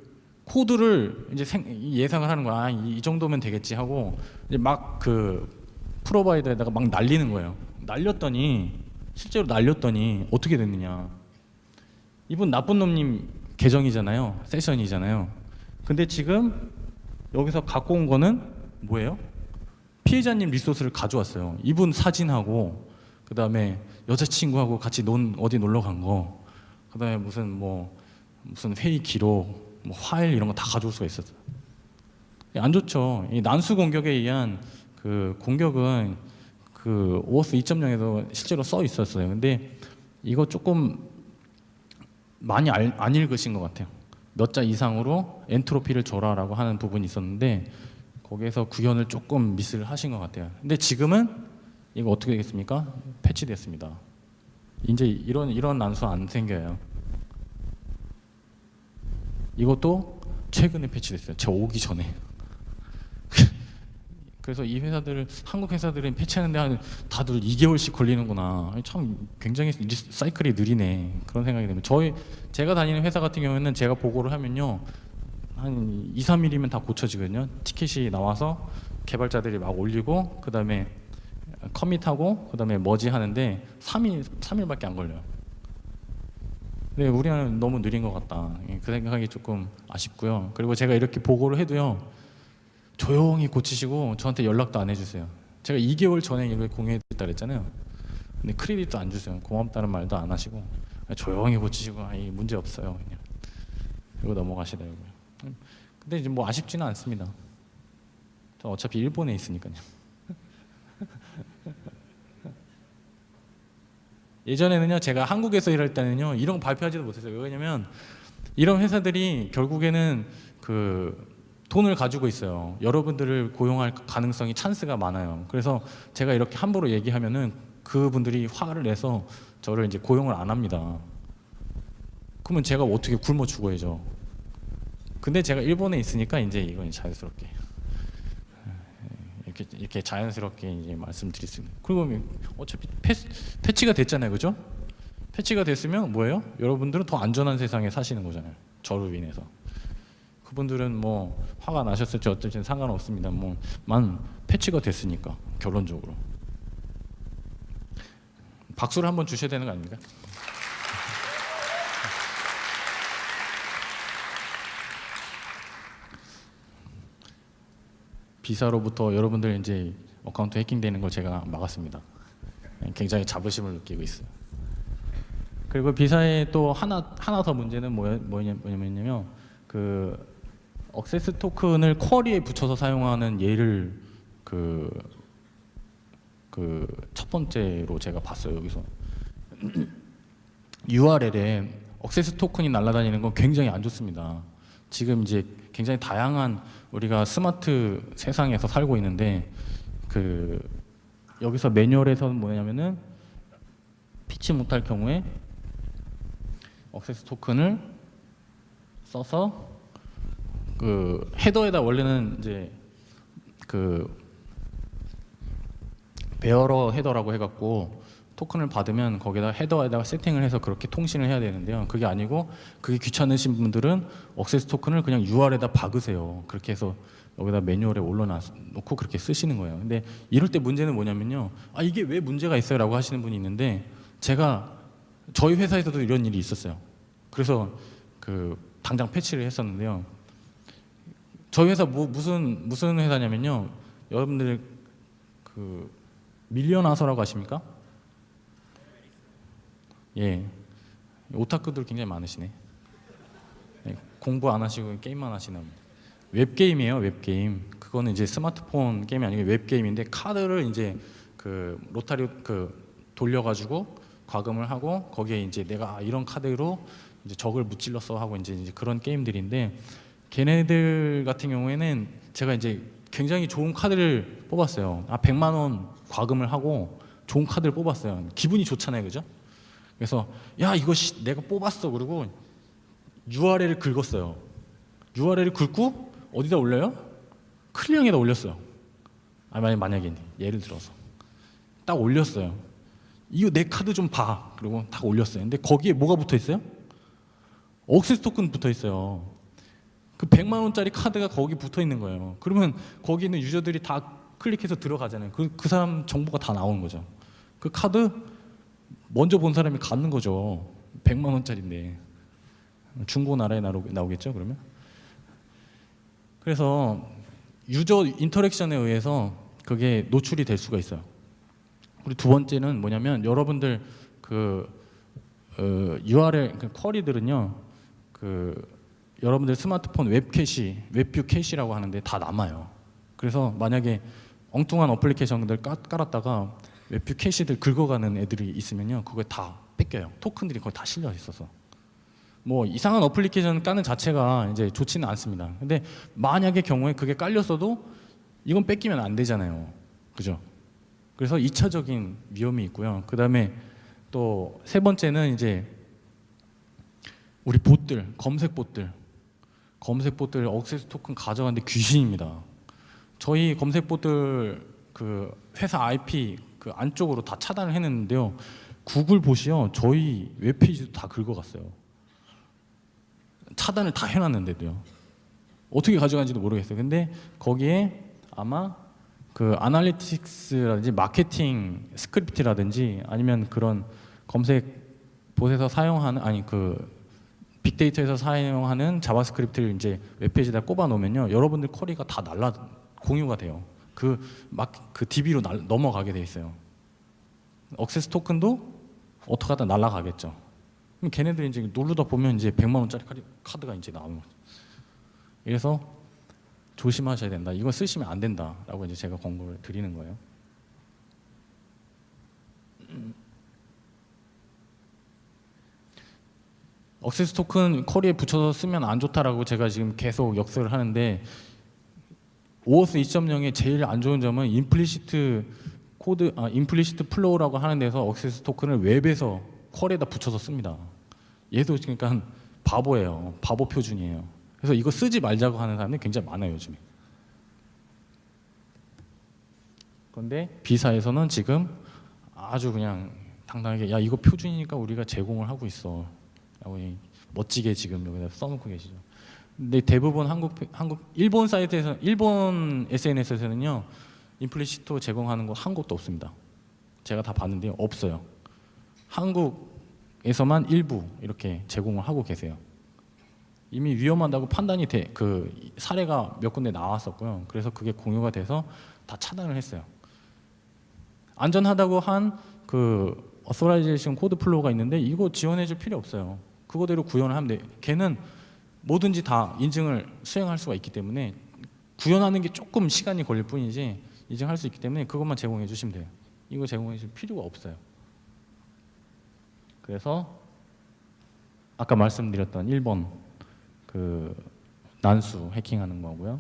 코드를 이제 예상을 하는 거야. 아, 이 정도면 되겠지 하고 이제 막 그 프로바이더에다가 막 날리는 거예요. 실제로 날렸더니 어떻게 됐느냐. 이분 나쁜 놈님 계정이잖아요. 세션이잖아요. 근데 지금 여기서 갖고 온 거는 뭐예요? 피해자님 리소스를 가져왔어요. 이분 사진하고 그다음에 여자친구하고 같이 어디 놀러 간 거, 그다음에 무슨 회의 기록, 뭐 파일 이런 거 다 가져올 수가 있었어요. 안 좋죠. 이 난수 공격에 의한 그 공격은 그 오어스 2.0에도 실제로 써 있었어요. 근데 이거 조금 많이 안 읽으신 것 같아요. 몇 자 이상으로 엔트로피를 줘라라고 하는 부분이 있었는데 거기에서 구현을 조금 미스를 하신 것 같아요. 근데 지금은 이거 어떻게 되겠습니까? 패치됐습니다. 이제 이런 난수 안 생겨요. 이것도 최근에 패치됐어요. 저 오기 전에. 그래서 이 회사들을, 한국 회사들은 패치하는데 다들 2개월씩 걸리는구나. 참 굉장히 사이클이 느리네. 그런 생각이 듭니다. 제가 다니는 회사 같은 경우에는 제가 보고를 하면요, 한 2, 3일이면 다 고쳐지거든요. 티켓이 나와서 개발자들이 막 올리고 그 다음에 커밋하고 그 다음에 머지 하는데 3일밖에 안 걸려요. 근데 우리는 너무 느린 것 같다. 그 생각이 조금 아쉽고요. 그리고 제가 이렇게 보고를 해도요, 조용히 고치시고 저한테 연락도 안 해주세요. 제가 2개월 전에 이걸 공유했다 그랬잖아요. 근데 크레딧도 안 주세요. 고맙다는 말도 안 하시고 조용히 고치시고 이 문제 없어요. 그냥 이거 넘어가시더라고요. 근데 이제 뭐 아쉽지는 않습니다. 저 어차피 일본에 있으니까요. 예전에는요, 제가 한국에서 일할 때는요 이런 거 발표하지도 못했어요. 왜냐면 이런 회사들이 결국에는 그 돈을 가지고 있어요. 여러분들을 고용할 가능성이 찬스가 많아요. 그래서 제가 이렇게 함부로 얘기하면은 그분들이 화를 내서 저를 이제 고용을 안 합니다. 그러면 제가 어떻게 굶어 죽어야죠. 근데 제가 일본에 있으니까 이제 이건 자연스럽게 이렇게 자연스럽게 이제 말씀드릴 수 있는. 그리고 어차피 패치가 됐잖아요, 그죠? 패치가 됐으면 뭐예요? 여러분들은 더 안전한 세상에 사시는 거잖아요. 저로 인해서. 그분들은 뭐 화가 나셨을지 어떨지는 상관없습니다. 만 패치가 됐으니까 결론적으로 박수를 한번 주셔야 되는 거 아닙니까? 비사로부터 여러분들 이제 어카운트 해킹되는 걸 제가 막았습니다. 굉장히 자부심을 느끼고 있어요. 그리고 비사의 또 하나 더 문제는 뭐냐면요, 그 억세스 토큰을 쿼리에 붙여서 사용하는 예를 그 첫 번째로 제가 봤어요. 여기서 URL에 억세스 토큰이 날아다니는 건 굉장히 안 좋습니다. 지금 이제 굉장히 다양한 우리가 스마트 세상에서 살고 있는데 그 여기서 매뉴얼에서는 뭐냐면은 피치 못할 경우에 억세스 토큰을 써서 그 헤더에다 원래는 이제 그 베어러 헤더라고 해갖고 토큰을 받으면 거기다 헤더에다가 세팅을 해서 그렇게 통신을 해야 되는데요. 그게 아니고 그게 귀찮으신 분들은 억세스 토큰을 그냥 UR에다 박으세요. 그렇게 해서 여기다 매뉴얼에 올려놓고 그렇게 쓰시는 거예요. 근데 이럴 때 문제는 뭐냐면요, 이게 왜 문제가 있어요? 라고 하시는 분이 있는데 저희 회사에서도 이런 일이 있었어요. 그래서 그 당장 패치를 했었는데요. 저희 회사 무슨 회사냐면요, 여러분들 그 밀려나서라고 아십니까? 예, 오타쿠들 굉장히 많으시네. 예, 공부 안 하시고 게임만 하시나 봅니다. 웹게임이에요. 웹게임. 그거는 이제 스마트폰 게임이 아니고 웹게임인데 카드를 이제 그 로타리 그 돌려가지고 과금을 하고 거기에 이제 내가 이런 카드로 이제 적을 무찔렀어 하고 이제 그런 게임들인데 걔네들 같은 경우에는 제가 이제 굉장히 좋은 카드를 뽑았어요. 100만 원 과금을 하고 좋은 카드를 뽑았어요. 기분이 좋잖아요, 그죠? 그래서 야 이거 내가 뽑았어. 그리고 URL을 긁었어요. URL을 긁고 어디다 올려요? 클리앙에다 올렸어요. 만약에 예를 들어서 딱 올렸어요. 이거 내 카드 좀 봐. 그리고 딱 올렸어요. 근데 거기에 뭐가 붙어 있어요? 억세스 토큰 붙어 있어요. 그 100만 원짜리 카드가 거기 붙어 있는 거예요. 그러면 거기 있는 유저들이 다 클릭해서 들어가잖아요. 그 사람 정보가 다 나오는 거죠. 그 카드 먼저 본 사람이 갖는 거죠. 100만 원짜리인데 중고나라에 나오겠죠. 그러면 그래서 유저 인터랙션에 의해서 그게 노출이 될 수가 있어요. 그리고 두 번째는 뭐냐면 여러분들 그 URL 그 쿼리들은요. 여러분들 스마트폰 웹뷰 캐시라고 하는데 다 남아요. 그래서 만약에 엉뚱한 어플리케이션들 깔았다가 웹뷰 캐시들 긁어가는 애들이 있으면요, 그거 다 뺏겨요. 토큰들이 거기 다 실려 있어서. 뭐 이상한 어플리케이션 까는 자체가 이제 좋지는 않습니다. 근데 만약의 경우에 그게 깔렸어도 이건 뺏기면 안 되잖아요. 그죠? 그래서 2차적인 위험이 있고요. 그다음에 또 세 번째는 이제 우리 봇들, 검색 봇들 억세스 토큰 가져가는데 귀신입니다. 저희 검색 봇들 그 회사 IP 그 안쪽으로 다 차단을 해냈는데요. 구글 봇이요, 저희 웹페이지도 다 긁어갔어요. 차단을 다 해놨는데도요. 어떻게 가져간지도 모르겠어요. 근데 거기에 아마 그 아날리틱스라든지 마케팅 스크립트라든지 아니면 그런 검색 봇에서 사용하는 그 빅데이터에서 사용하는 자바스크립트를 이제 웹페이지에다 꼽아 놓으면요, 여러분들 쿼리가 다 공유가 돼요. 그 DB로 넘어가게 돼 있어요. 억세스 토큰도 어떻게 하다 날아가겠죠. 그럼 걔네들이 이제 누르다 보면 이제 100만 원짜리 카드가 이제 나오는 거죠. 그래서 조심하셔야 된다. 이거 쓰시면 안 된다라고 이제 제가 권고를 드리는 거예요. 억세스 토큰 쿼리에 붙여서 쓰면 안 좋다라고 제가 지금 계속 역설을 하는데 오어스 2.0의 제일 안 좋은 점은 임플리시트 플로우라고 하는 데서 억세스 토큰을 웹에서 쿼리에다 붙여서 씁니다. 얘도 그러니까 바보예요. 바보 표준이에요. 그래서 이거 쓰지 말자고 하는 사람이 굉장히 많아요, 요즘에. 그런데 B사에서는 지금 아주 그냥 당당하게 야 이거 표준이니까 우리가 제공을 하고 있어 라고 멋지게 지금 여기다 써놓고 계시죠. 근데 대부분 일본 사이트에서, 일본 SNS에서는요 임플리시트 제공하는 거 한 곳도 없습니다. 제가 다 봤는데요, 없어요. 한국에서만 일부 이렇게 제공을 하고 계세요. 이미 위험하다고 판단이 그 사례가 몇 군데 나왔었고요. 그래서 그게 공유가 돼서 다 차단을 했어요. 안전하다고 한 그 어소라이제이션 코드 플로우가 있는데 이거 지원해줄 필요 없어요. 그거대로 구현을 하면 돼. 걔는 뭐든지 다 인증을 수행할 수가 있기 때문에 구현하는 게 조금 시간이 걸릴 뿐이지 인증할 수 있기 때문에 그것만 제공해 주시면 돼요. 이거 제공해 줄 필요가 없어요. 그래서 아까 말씀드렸던 1번 그 난수 해킹하는 거고요.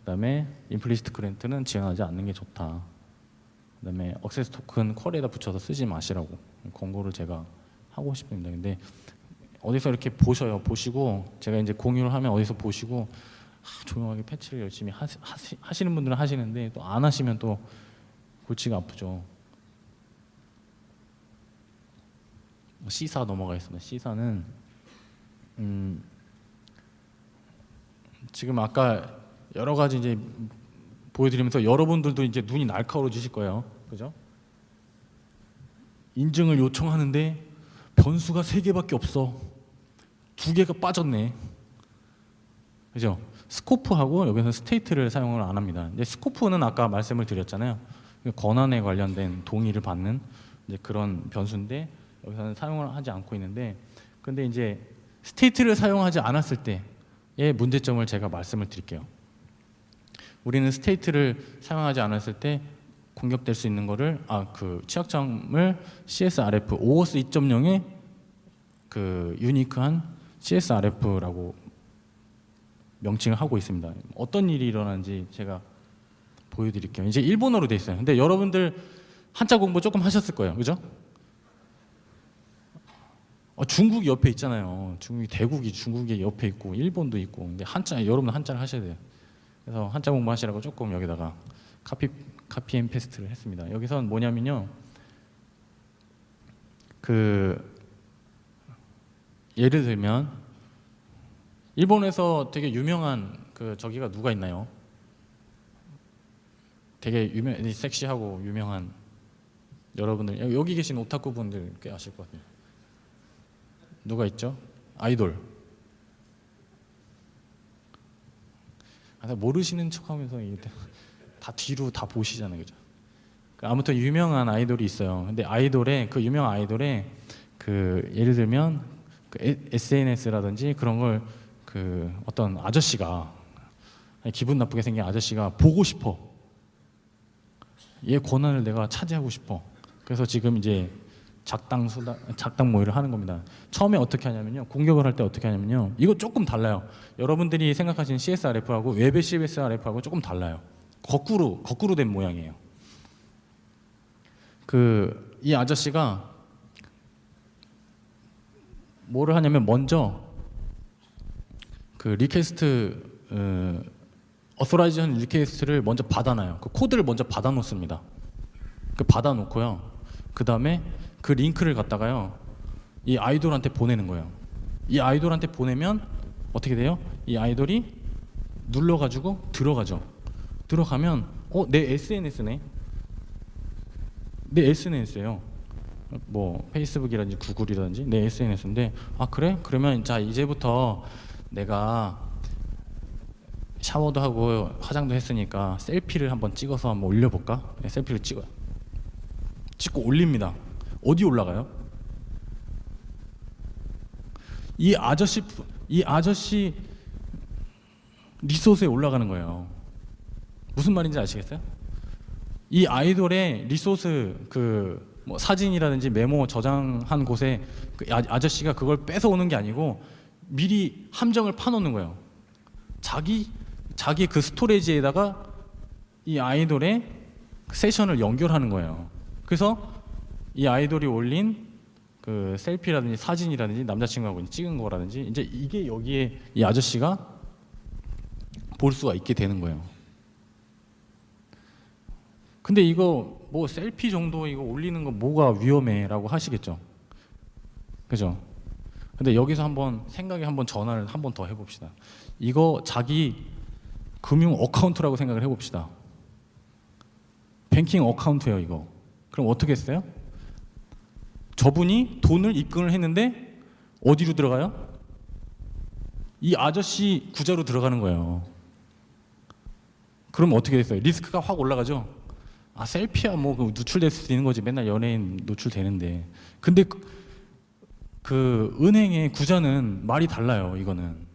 그다음에 임플리시트 그랜트는 지원하지 않는 게 좋다. 그다음에 억세스 토큰 쿼리에다 붙여서 쓰지 마시라고 권고를 제가 하고 싶습니다. 근데 어디서 이렇게 보시고 제가 이제 공유를 하면 어디서 보시고 조용하게 패치를 열심히 하시는 분들은 하시는데 또 안 하시면 또 골치가 아프죠. C사 넘어가겠습니다. C사는 지금 아까 여러 가지 이제 보여드리면서 여러분들도 이제 눈이 날카로워지실 거예요. 그죠? 인증을 요청하는데 변수가 3개밖에 없어. 2개가 빠졌네. 그죠? 스코프하고 여기서 스테이트를 사용을 안 합니다. 근데 스코프는 아까 말씀을 드렸잖아요. 권한에 관련된 동의를 받는 이제 그런 변수인데 여기서는 사용을 하지 않고 있는데, 근데 이제 스테이트를 사용하지 않았을 때의 문제점을 제가 말씀을 드릴게요. 우리는 스테이트를 사용하지 않았을 때 공격될 수 있는 거를 그 취약점을 CSRF OOS 2.0의 그 유니크한 CSRF라고 명칭을 하고 있습니다. 어떤 일이 일어나는지 제가 보여드릴게요. 이제 일본어로 돼 있어요. 근데 여러분들 한자 공부 조금 하셨을 거예요, 그죠? 중국이 옆에 있잖아요. 중국이 옆에 있고 일본도 있고. 근데 여러분 한자를 하셔야 돼요. 그래서 한자 공부하시라고 조금 여기다가 카피 앤 페스트를 했습니다. 여기선 뭐냐면요, 예를 들면 일본에서 되게 유명한 저기가 누가 있나요? 되게 섹시하고 유명한, 여러분들 여기 계신 오타쿠 분들 꽤 아실 것 같아요. 누가 있죠? 아이돌. 모르시는 척하면서 다 뒤로 다 보시잖아요, 그죠? 아무튼 유명한 아이돌이 있어요. 근데 그 유명한 아이돌에 예를 들면 SNS라든지 그런 걸 어떤 아저씨가, 기분 나쁘게 생긴 아저씨가 보고 싶어. 얘 권한을 내가 차지하고 싶어. 그래서 지금 이제 작당 모의를 하는 겁니다. 처음에 어떻게 하냐면요, 공격을 할 때 어떻게 하냐면요, 이거 조금 달라요. 여러분들이 생각하시는 CSRF하고 웹의 CSRF하고 조금 달라요. 거꾸로 된 모양이에요. 이 아저씨가 뭐를 하냐면 먼저 어소라이즈한 리퀘스트를 먼저 받아놔요. 그 코드를 먼저 받아놓습니다. 받아놓고요, 그 다음에 그 링크를 갖다가요 이 아이돌한테 보내는 거예요. 이 아이돌한테 보내면 어떻게 돼요? 이 아이돌이 눌러가지고 들어가면 내 SNS네. 내 SNS예요. 뭐 페이스북이라든지 구글이라든지 내 SNS인데, 그래? 그러면 자, 이제부터 내가 샤워도 하고 화장도 했으니까 셀피를 한번 찍어서 한번 올려볼까? 셀피를 찍고 올립니다. 어디 올라가요? 이 아저씨 리소스에 올라가는 거예요. 무슨 말인지 아시겠어요? 이 아이돌의 리소스, 뭐 사진이라든지 메모 저장한 곳에 아저씨가 그걸 뺏어 오는 게 아니고 미리 함정을 파놓는 거예요. 자기 그 스토리지에다가 이 아이돌의 세션을 연결하는 거예요. 그래서 이 아이돌이 올린 셀피라든지 사진이라든지 남자친구하고 찍은 거라든지 이제 이게 여기에 이 아저씨가 볼 수가 있게 되는 거예요. 근데 이거 뭐 셀피 정도 이거 올리는 거 뭐가 위험해라고 하시겠죠, 그죠? 근데 여기서 생각에 전환을 한번 더 해봅시다. 이거 자기 금융 어카운트라고 생각을 해봅시다. 뱅킹 어카운트예요, 이거. 그럼 어떻게 했어요? 저분이 돈을 입금을 했는데 어디로 들어가요? 이 아저씨 구자로 들어가는 거예요. 그럼 어떻게 됐어요? 리스크가 확 올라가죠. 셀피야 뭐 노출될 수 있는 거지. 맨날 연예인 노출되는데. 근데 그 은행의 구자는 말이 달라요, 이거는.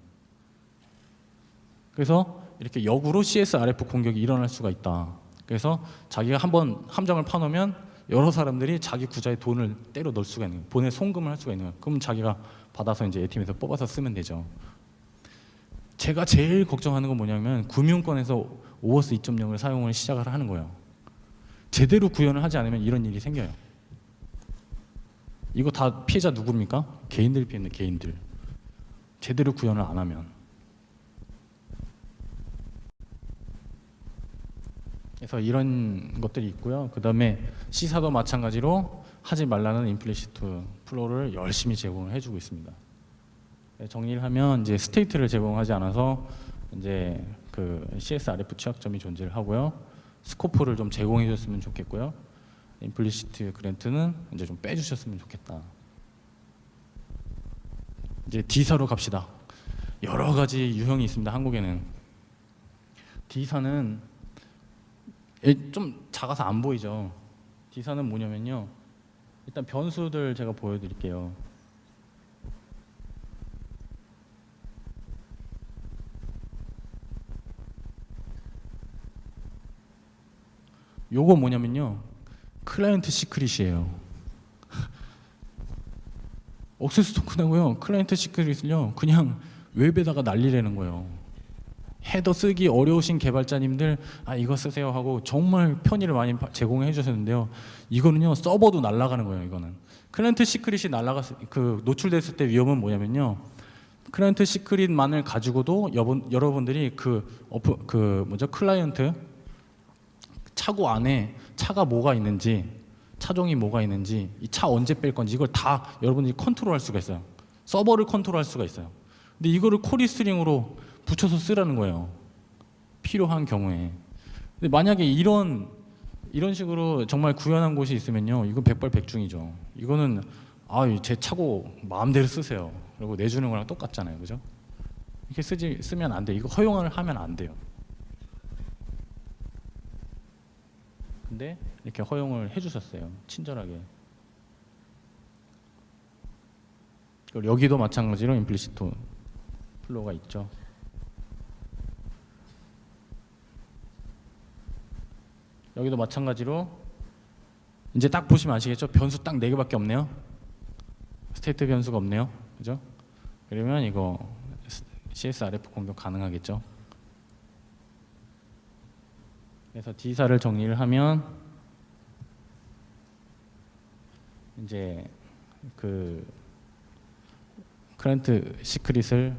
그래서 이렇게 역으로 CSRF 공격이 일어날 수가 있다. 그래서 자기가 한번 함정을 파놓으면 여러 사람들이 자기 구자에 돈을 때려 넣을 수가 있는 거예요. 송금을 할 수가 있는 거예요. 그럼 자기가 받아서 이제 ATM에서 뽑아서 쓰면 되죠. 제가 제일 걱정하는 건 뭐냐면 금융권에서 OOS 2.0을 사용을 시작을 하는 거예요. 제대로 구현을 하지 않으면 이런 일이 생겨요. 이거 다 피해자 누굽니까? 개인들 피해는 개인들. 제대로 구현을 안 하면. 그래서 이런 것들이 있고요. 그 다음에 시사도 마찬가지로 하지 말라는 임플리시트 플로우를 열심히 제공을 해주고 있습니다. 정리를 하면 이제 스테이트를 제공하지 않아서 이제 CSRF 취약점이 존재를 하고요. 스코프를 좀 제공해 줬으면 좋겠고요. 임플리시트 그랜트는 이제 좀 빼주셨으면 좋겠다. 이제 D사로 갑시다. 여러 가지 유형이 있습니다, 한국에는. D사는 좀 작아서 안 보이죠. D사는 뭐냐면요, 일단 변수들 제가 보여드릴게요. 요거 뭐냐면요, 클라이언트 시크릿이에요. 억세스 토큰하고요, 클라이언트 시크릿을요 그냥 웹에다가 날리라는 거예요. 헤더 쓰기 어려우신 개발자님들 이거 쓰세요 하고 정말 편의를 많이 제공해 주셨는데요. 이거는요 서버도 날아가는 거예요. 이거는 클라이언트 시크릿이 노출됐을 때 위험은 뭐냐면요, 클라이언트 시크릿만을 가지고도 여러분들이 클라이언트 차고 안에 차가 뭐가 있는지, 차종이 뭐가 있는지, 이 차 언제 뺄 건지 이걸 다 여러분들이 컨트롤할 수가 있어요. 서버를 컨트롤할 수가 있어요. 근데 이거를 쿼리스트링으로 붙여서 쓰라는 거예요. 필요한 경우에. 근데 만약에 이런 식으로 정말 구현한 곳이 있으면요, 이건 백발백중이죠. 이거는 제 차고 마음대로 쓰세요. 그리고 내주는 거랑 똑같잖아요, 그죠? 이렇게 쓰면 안 돼. 이거 허용을 하면 안 돼요. 근데 이렇게 허용을 해주셨어요. 친절하게. 그리고 여기도 마찬가지로 임플리시트 플로우가 있죠. 여기도 마찬가지로 이제 딱 보시면 아시겠죠? 변수 딱 4개밖에 없네요. 스테이트 변수가 없네요. 그죠? 그러면 이거 CSRF 공격 가능하겠죠? 그래서 D사를 정리를 하면 이제 클라이언트 시크릿을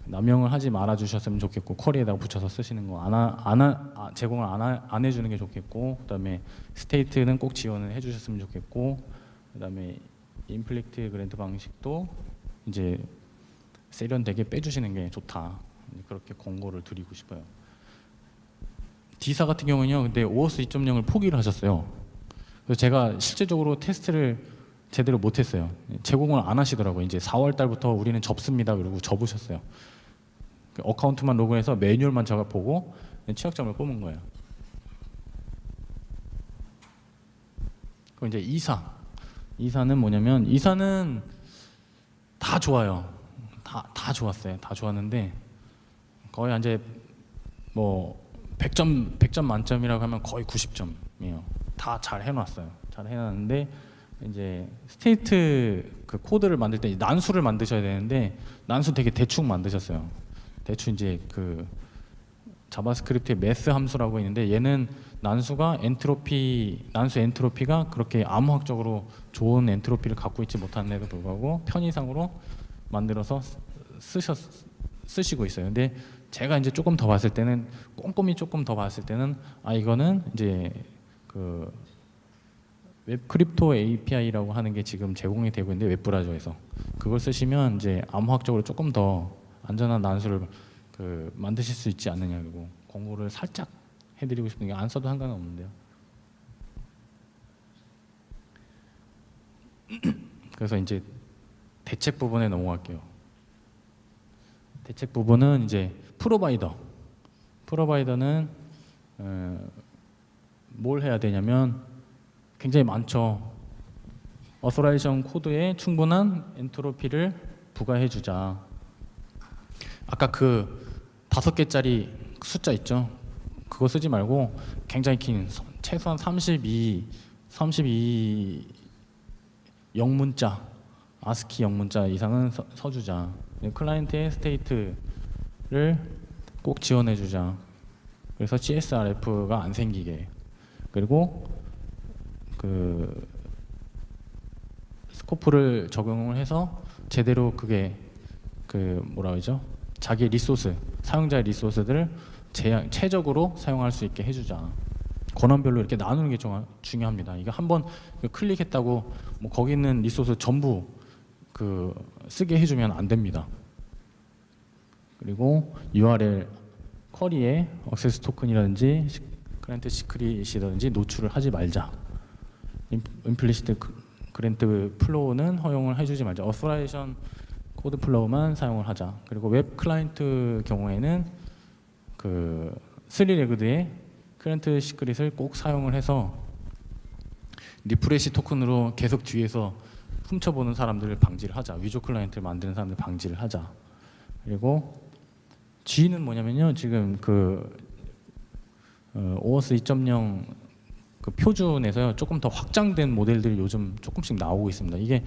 남용을 하지 말아 주셨으면 좋겠고, 쿼리에다가 붙여서 쓰시는 거 제공을 안 해주는 게 좋겠고, 그다음에 스테이트는 꼭 지원을 해주셨으면 좋겠고, 그다음에 인플리트 그랜트 방식도 이제 세련되게 빼주시는 게 좋다. 그렇게 권고를 드리고 싶어요. D사 같은 경우는요, 근데 OOS 2.0을 포기를 하셨어요. 그래서 제가 실제적으로 테스트를 제대로 못했어요. 제공을 안 하시더라고요. 이제 4월 달부터 우리는 접습니다. 그리고 접으셨어요. 어카운트만 로그해서 매뉴얼만 제가 보고 취약점을 뽑은 거예요. 그리고 이제 이사는 뭐냐면, 이사는 다 좋아요. 다 좋았어요. 다 좋았는데 거의 이제 뭐 100점 만점이라고 하면 거의 90점이에요. 다 잘 해놨어요. 잘 해놨는데 이제 스테이트 코드를 만들 때 난수를 만드셔야 되는데 난수 되게 대충 만드셨어요. 대충 이제 자바스크립트의 매스 함수라고 있는데, 얘는 난수 엔트로피가 그렇게 암호학적으로 좋은 엔트로피를 갖고 있지 못한데도 불구하고 편의상으로 만들어서 쓰시고 있어요. 근데 제가 이제 조금 더 봤을 때는, 꼼꼼히 조금 더 봤을 때는 이거는 이제 웹 크립토 API라고 하는 게 지금 제공이 되고 있는데, 웹 브라우저에서 그걸 쓰시면 이제 암호학적으로 조금 더 안전한 난수를 만드실 수 있지 않느냐, 그리고 공고를 살짝 해드리고 싶은 게, 안 써도 상관은 없는데요. 그래서 이제 대책 부분에 넘어갈게요. 대책 부분은 이제 프로바이더는 뭘 해야 되냐면 굉장히 많죠. 어소라이션 코드에 충분한 엔트로피를 부과해 주자. 아까 5개짜리 숫자 있죠? 그거 쓰지 말고 굉장히 긴, 최소한 32 영문자, 아스키 영문자 이상은 써주자. 클라이언트의 스테이트를 꼭 지원해 주자. 그래서 CSRF가 안 생기게. 그리고 스코프를 적용을 해서 제대로 그게 뭐라 그러죠? 자기 리소스, 사용자의 리소스들을 최적으로 사용할 수 있게 해주자. 권한별로 이렇게 나누는 게 중요합니다. 이거 한번 클릭했다고 뭐 거기 있는 리소스 전부 쓰게 해주면 안 됩니다. 그리고 URL 쿼리에 액세스 토큰이라든지 클라이언트 시크릿이라든지 노출을 하지 말자. 임플리시트 그랜트 플로우는 허용을 해주지 말자. 어소라이션 코드 플로우만 사용을 하자. 그리고 웹 클라이언트 경우에는 3레그드의 클라이언트 시크릿을 꼭 사용을 해서 리프레시 토큰으로 계속 뒤에서 훔쳐보는 사람들을 방지를 하자. 위조 클라이언트를 만드는 사람들 방지를 하자. 그리고 G는 뭐냐면요, 지금 OOS 2.0 그 표준에서요 조금 더 확장된 모델들이 요즘 조금씩 나오고 있습니다. 이게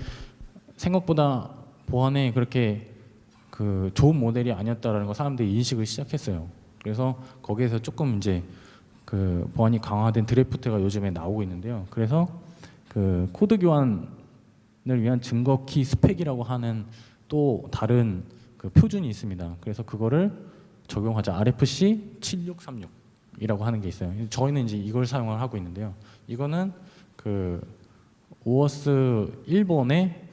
생각보다 보안에 그렇게 그 좋은 모델이 아니었다라는 거 사람들이 인식을 시작했어요. 그래서 거기에서 조금 이제 그 보안이 강화된 드래프트가 요즘에 나오고 있는데요. 그래서 그 코드 교환을 위한 증거 키 스펙이라고 하는 또 다른 그 표준이 있습니다. 그래서 그거를 적용하자. RFC 7636이라고 하는 게 있어요. 저희는 이제 이걸 사용을 하고 있는데요. 이거는 그 오어스 일본의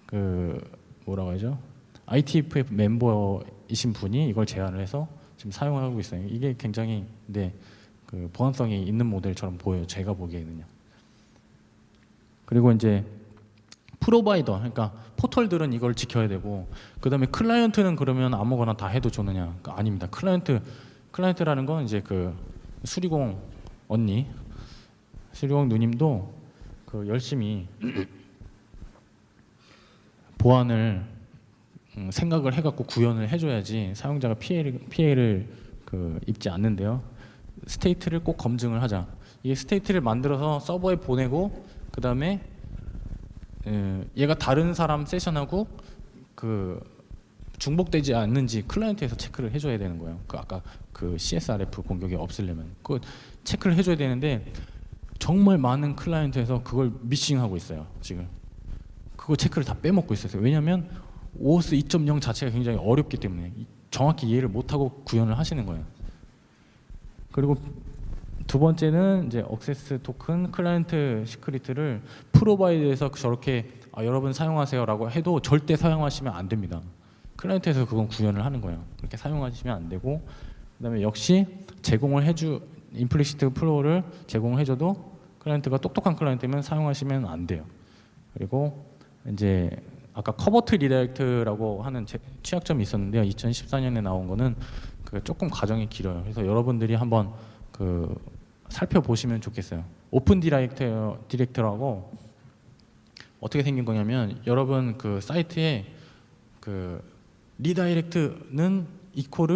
그 뭐라고 하죠? ITF 멤버이신 분이 이걸 제안을 해서 지금 사용을 하고 있어요. 이게 굉장히 그 보안성이 있는 모델처럼 보여요. 제가 보기에는요. 그리고 이제 프로바이더, 그러니까 포털들은 이걸 지켜야 되고, 그다음에 클라이언트는 그러면 아무거나 다 해도 좋느냐? 아닙니다. 클라이언트라는 건 이제 그 수리공 언니, 수리공 누님도 그 열심히 보안을 생각을 해갖고 구현을 해줘야지 사용자가 피해를 그 입지 않는데요. 스테이트를 꼭 검증을 하자. 이게 스테이트를 만들어서 서버에 보내고 그 다음에 얘가 다른 사람 세션하고 그 중복되지 않는지 클라이언트에서 체크를 해줘야 되는 거예요. 그 아까 그 CSRF 공격이 없으려면 그 체크를 해줘야 되는데 정말 많은 클라이언트에서 그걸 미싱하고 있어요. 지금 그거 체크를 다 빼먹고 있었어요. 왜냐하면 OS 2.0 자체가 굉장히 어렵기 때문에 정확히 이해를 못하고 구현을 하시는 거예요. 그리고 두 번째는 이제 억세스 토큰 클라이언트 시크릿을 프로바이드에서 저렇게 여러분 사용하세요라고 해도 절대 사용하시면 안 됩니다. 클라이언트에서 그건 구현을 하는 거예요. 그렇게 사용하시면 안 되고, 그다음에 역시 임플리시트 플로우를 제공을 해줘도 클라이언트가 똑똑한 클라이언트면 사용하시면 안 돼요. 그리고 이제 아까 커버트 리다이렉트라고 하는 취약점이 있었는데요. 2014년에 나온 거는 그 조금 과정이 길어요. 그래서 여러분들이 한번 그 살펴보시면 좋겠어요. 오픈 디렉터라고 어떻게 생긴 거냐면 여러분 그 사이트에 그 리다이렉트는 이퀄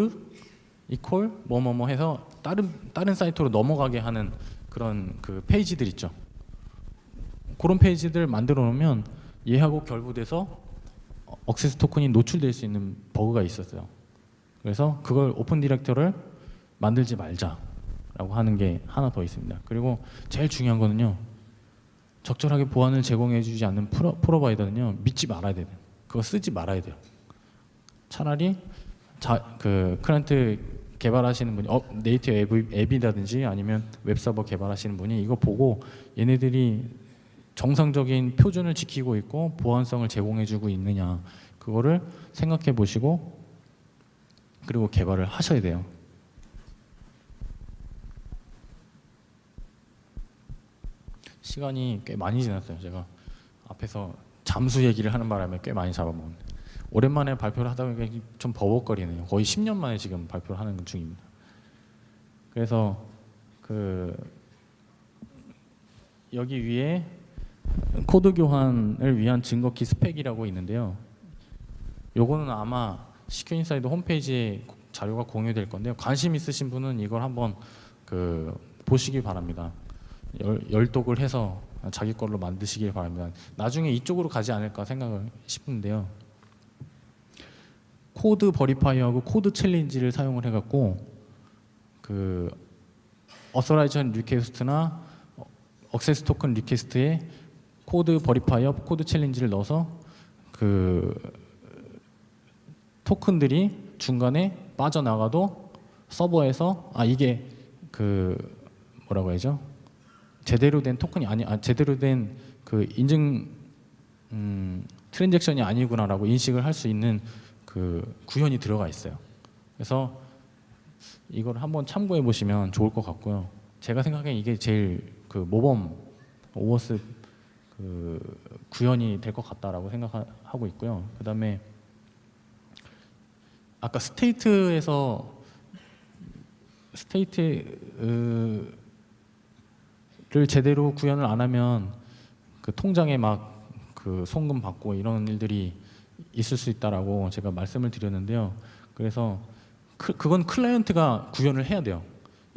뭐뭐뭐 해서 다른 사이트로 넘어가게 하는 그런 그 페이지들 있죠. 그런 페이지들 만들어 놓으면 얘하고 결부돼서 억세스 토큰이 노출될 수 있는 버그가 있었어요. 그래서 그걸 오픈 디렉터를 만들지 말자라고 하는 게 하나 더 있습니다. 그리고 제일 중요한 거는요. 적절하게 보안을 제공해주지 않는 프로바이더는요. 믿지 말아야 돼요. 그거 쓰지 말아야 돼요. 차라리 그 클라이언트 개발하시는 분이 네이티브 앱이라든지 아니면 웹서버 개발하시는 분이 이거 보고 얘네들이 정상적인 표준을 지키고 있고 보안성을 제공해주고 있느냐 그거를 생각해 보시고 그리고 개발을 하셔야 돼요. 시간이 꽤 많이 지났어요. 제가 앞에서 잠수 얘기를 하는 바람에 꽤 많이 잡아먹었네요. 오랜만에 발표를 하다 보니까 좀 버벅거리네요. 거의 10년 만에 지금 발표를 하는 중입니다. 그래서 그 여기 위에 코드 교환을 위한 증거키 스펙이라고 있는데요. 요거는 아마 시큐인사이드 홈페이지에 자료가 공유될 건데요. 관심 있으신 분은 이걸 한번 그 보시기 바랍니다. 열독을 해서 자기 걸로 만드시길 바랍니다. 나중에 이쪽으로 가지 않을까 생각을 싶은데요. 코드 버리파이어하고 코드 챌린지를 사용을 해갖고 그 어서라이전 리퀘스트나 억세스 토큰 리퀘스트에 코드 버리파이어, 코드 챌린지를 넣어서 그 토큰들이 중간에 빠져나가도 서버에서 이게 그 뭐라고 해야죠? 제대로 된 토큰이 제대로 된 그 인증 트랜잭션이 아니구나라고 인식을 할 수 있는 그 구현이 들어가 있어요. 그래서 이걸 한번 참고해 보시면 좋을 것 같고요. 제가 생각엔 이게 제일 그 모범 오어스 그 구현이 될 것 같다라고 생각하고 있고요. 그다음에 아까 스테이트를 제대로 구현을 안 하면 그 통장에 막 그 송금 받고 이런 일들이 있을 수 있다라고 제가 말씀을 드렸는데요. 그래서 그건 클라이언트가 구현을 해야 돼요.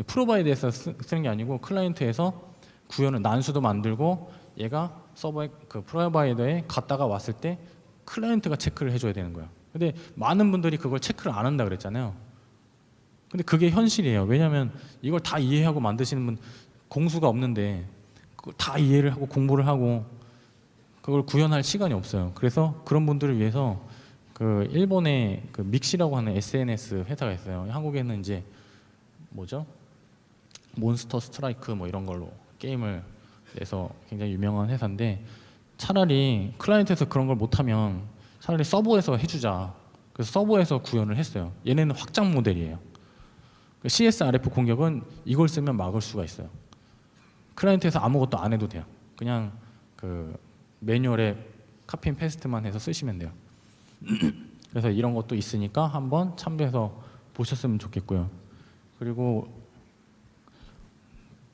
프로바이드에서 쓰는 게 아니고 클라이언트에서 구현을 난수도 만들고 얘가 서버에 그 프로바이더에 갔다가 왔을 때 클라이언트가 체크를 해줘야 되는 거야. 근데 많은 분들이 그걸 체크를 안 한다 그랬잖아요. 근데 그게 현실이에요. 왜냐하면 이걸 다 이해하고 만드시는 분 공수가 없는데 그걸 다 이해를 하고 공부를 하고 그걸 구현할 시간이 없어요. 그래서 그런 분들을 위해서 그 일본의 그 믹시라고 하는 SNS 회사가 있어요. 한국에는 이제 뭐죠? 몬스터 스트라이크 뭐 이런 걸로 게임을 내서 굉장히 유명한 회사인데 차라리 클라이언트에서 그런 걸 못하면 차라리 서버에서 해주자. 그래서 서버에서 구현을 했어요. 얘네는 확장 모델이에요. CSRF 공격은 이걸 쓰면 막을 수가 있어요. 클라이언트에서 아무것도 안 해도 돼요. 그냥 그 매뉴얼에 카피 앤 페스트만 해서 쓰시면 돼요. 그래서 이런 것도 있으니까 한번 참고해서 보셨으면 좋겠고요. 그리고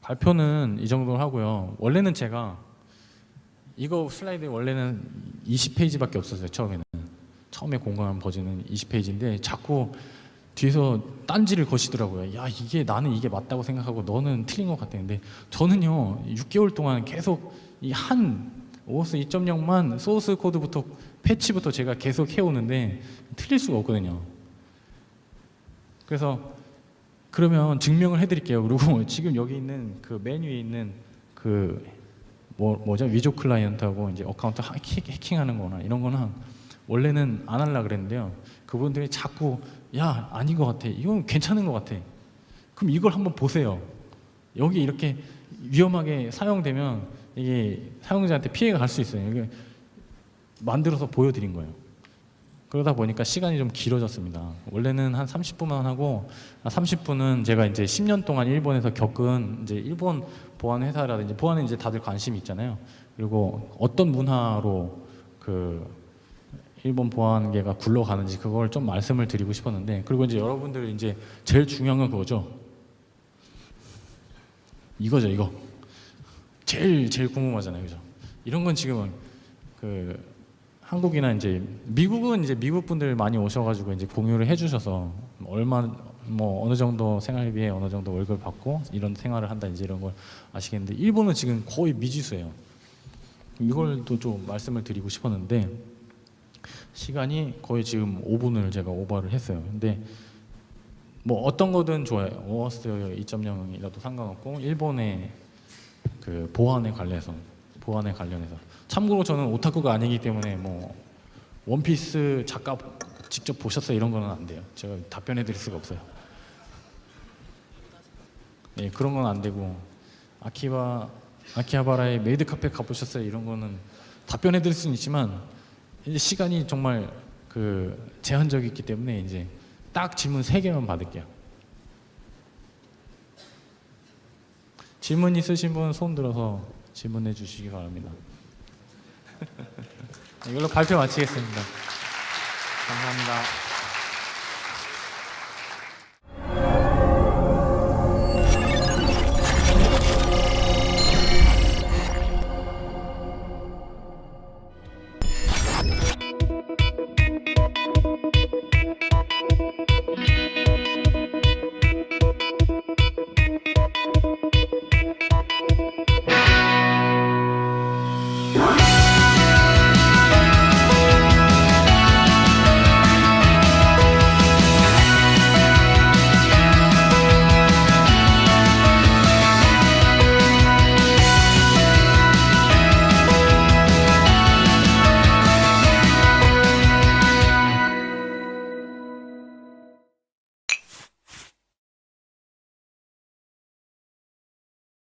발표는 이 정도로 하고요. 원래는 제가 이거 슬라이드 원래는 20페이지밖에 없었어요. 처음에 공개한 버전은 20페이지인데 자꾸 뒤에서 딴지를 거시더라고요. 야, 이게 나는 이게 맞다고 생각하고 너는 틀린 것 같았는데 저는요 6개월 동안 계속 이 한 OS 2.0만 소스 코드부터 패치부터 제가 계속 해오는데 틀릴 수가 없거든요. 그래서 그러면 증명을 해드릴게요. 그리고 지금 여기 있는 그 메뉴에 있는 그 뭐죠? 위조 클라이언트하고 이제 어카운트 해킹하는 거나 이런 거는 원래는 안 하려고 그랬는데요. 그분들이 자꾸 야, 아닌 것 같아. 이건 괜찮은 것 같아. 그럼 이걸 한번 보세요. 여기 이렇게 위험하게 사용되면 이게 사용자한테 피해가 갈 수 있어요. 이게 만들어서 보여드린 거예요. 그러다 보니까 시간이 좀 길어졌습니다. 원래는 한 30분만 하고 30분은 제가 이제 10년 동안 일본에서 겪은 이제 일본 보안 회사라든지 보안에 이제 다들 관심이 있잖아요. 그리고 어떤 문화로 그 일본 보안계가 굴러가는지 그걸 좀 말씀을 드리고 싶었는데 그리고 이제 여러분들 이제 제일 중요한 건 그거죠. 이거죠, 이거. 제일 궁금하잖아요, 그죠? 이런 건 지금 그 한국이나 이제 미국은 이제 미국 분들 많이 오셔가지고 이제 공유를 해주셔서 얼마 뭐 어느 정도 생활비에 어느 정도 월급을 받고 이런 생활을 한다 이제 이런 걸 아시겠는데 일본은 지금 거의 미지수예요. 이걸 또 좀 말씀을 드리고 싶었는데 시간이 거의 지금 5분을 제가 오버를 했어요. 근데 뭐 어떤 거든 좋아요. OS 2.0이라도 상관없고 일본의 그 보안에 관련해서 참고로 저는 오타쿠가 아니기 때문에 뭐 원피스 작가 직접 보셨어요 이런 거는 안 돼요. 제가 답변해 드릴 수가 없어요. 네, 그런 건 안 되고 아키하바라의 메이드 카페 가보셨어요 이런 거는 답변해 드릴 수는 있지만 이제 시간이 정말 그 제한적이 있기 때문에 이제 딱 질문 3개만 받을게요. 질문 있으신 분 손 들어서 질문해 주시기 바랍니다. 이걸로 발표 마치겠습니다. 감사합니다.